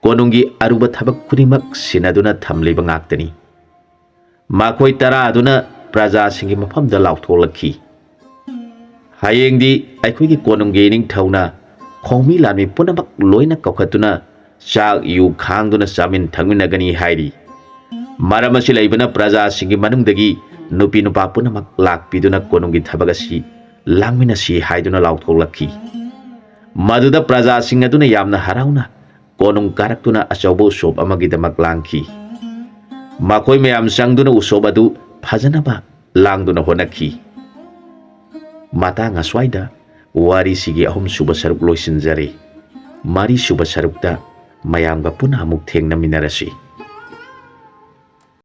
ꯀꯣꯅꯨꯡꯒꯤ ꯑꯔꯨꯕ ꯊꯕꯛ ꯈꯨꯗꯤꯡꯃꯛ ꯁꯤꯟꯅꯗꯨꯅ ꯊꯝꯂꯤꯕ ꯉꯥꯛꯇꯅꯤ꯫ ꯃꯈꯣꯏ 10 ꯑꯗꯨꯅ ꯄ꯭ꯔꯖꯥꯁꯤꯡꯒꯤ ꯃꯐꯝꯗ ꯂꯥꯎꯊꯣꯛꯂꯛꯈꯤ, ꯍꯌꯦꯡꯗꯤ ꯑꯩꯈꯣꯏꯒꯤ ꯀꯣꯅꯨꯡꯒꯤ ꯅꯤꯡꯊꯧꯅ ꯈꯣꯡꯃꯤ ꯂꯥꯟꯃꯤ ꯄꯨꯝꯅꯃꯛ ꯂꯣꯏꯅ ꯀꯧꯈꯠꯇꯨꯅ ꯆꯥꯛ ꯌꯨ ꯈꯥꯡꯗꯨꯅ ꯆꯥꯃꯤꯟ ꯊꯛꯃꯤꯟꯅꯒꯅꯤ ꯍꯥꯏꯔꯤ꯫ ꯃꯔꯝ ꯑꯁꯤ ꯂꯩꯕꯅ ꯄ꯭ꯔꯖꯥꯁꯤꯡꯒꯤ ꯃꯅꯨꯡꯗꯒꯤ ꯅꯨꯄꯤ ꯅꯨꯄꯥ ꯄꯨꯝꯅꯃꯛ ꯂꯥꯛꯄꯤꯗꯨꯅ ꯀꯣꯅꯨꯡꯒꯤ ꯊꯕꯛ ꯑꯁꯤ ꯂꯥꯡꯃꯤꯟꯅꯁꯤ ꯍꯥꯏꯗꯨꯅ ꯂꯥꯎꯊꯣꯛꯂꯛꯈꯤ꯫ ꯃꯗꯨꯗ ꯄ꯭ꯔꯖꯥꯁꯤꯡ ꯑꯗꯨꯅ ꯌꯥꯝꯅ ꯍꯔꯥꯎꯅ ꯀꯣꯅꯨꯡ ꯀꯥꯔꯛꯇꯨꯅ ꯑꯆꯧꯕ ꯎꯁꯣꯞ ꯑꯃꯒꯤꯗꯃꯛ ꯂꯥꯡꯈꯤ꯫ ꯃꯈꯣꯏ ꯃꯌꯥꯝ ꯆꯪꯗꯨꯅ ꯎꯁꯣꯞ ꯑꯗꯨ ꯐꯖꯅꯕ ꯂꯥꯡꯗꯨꯅ ꯍꯣꯠꯅꯈꯤ꯫ ꯃꯇꯥꯡ ꯑꯁ꯭ꯋꯥꯏꯗ ꯋꯥꯔꯤꯁꯤꯒꯤ ꯑꯍꯨꯝꯁꯨꯕ ꯁꯔꯨꯛ ꯂꯣꯏꯁꯤꯟꯖꯔꯦ꯫ ꯃꯔꯤꯁꯨꯕ ꯁꯔꯨꯛꯇ ꯃꯌꯥꯝꯒ ꯄꯨꯟꯅ ꯑꯃꯨꯛ ꯊꯦꯡꯅꯃꯤꯟꯅꯔꯁꯤ꯫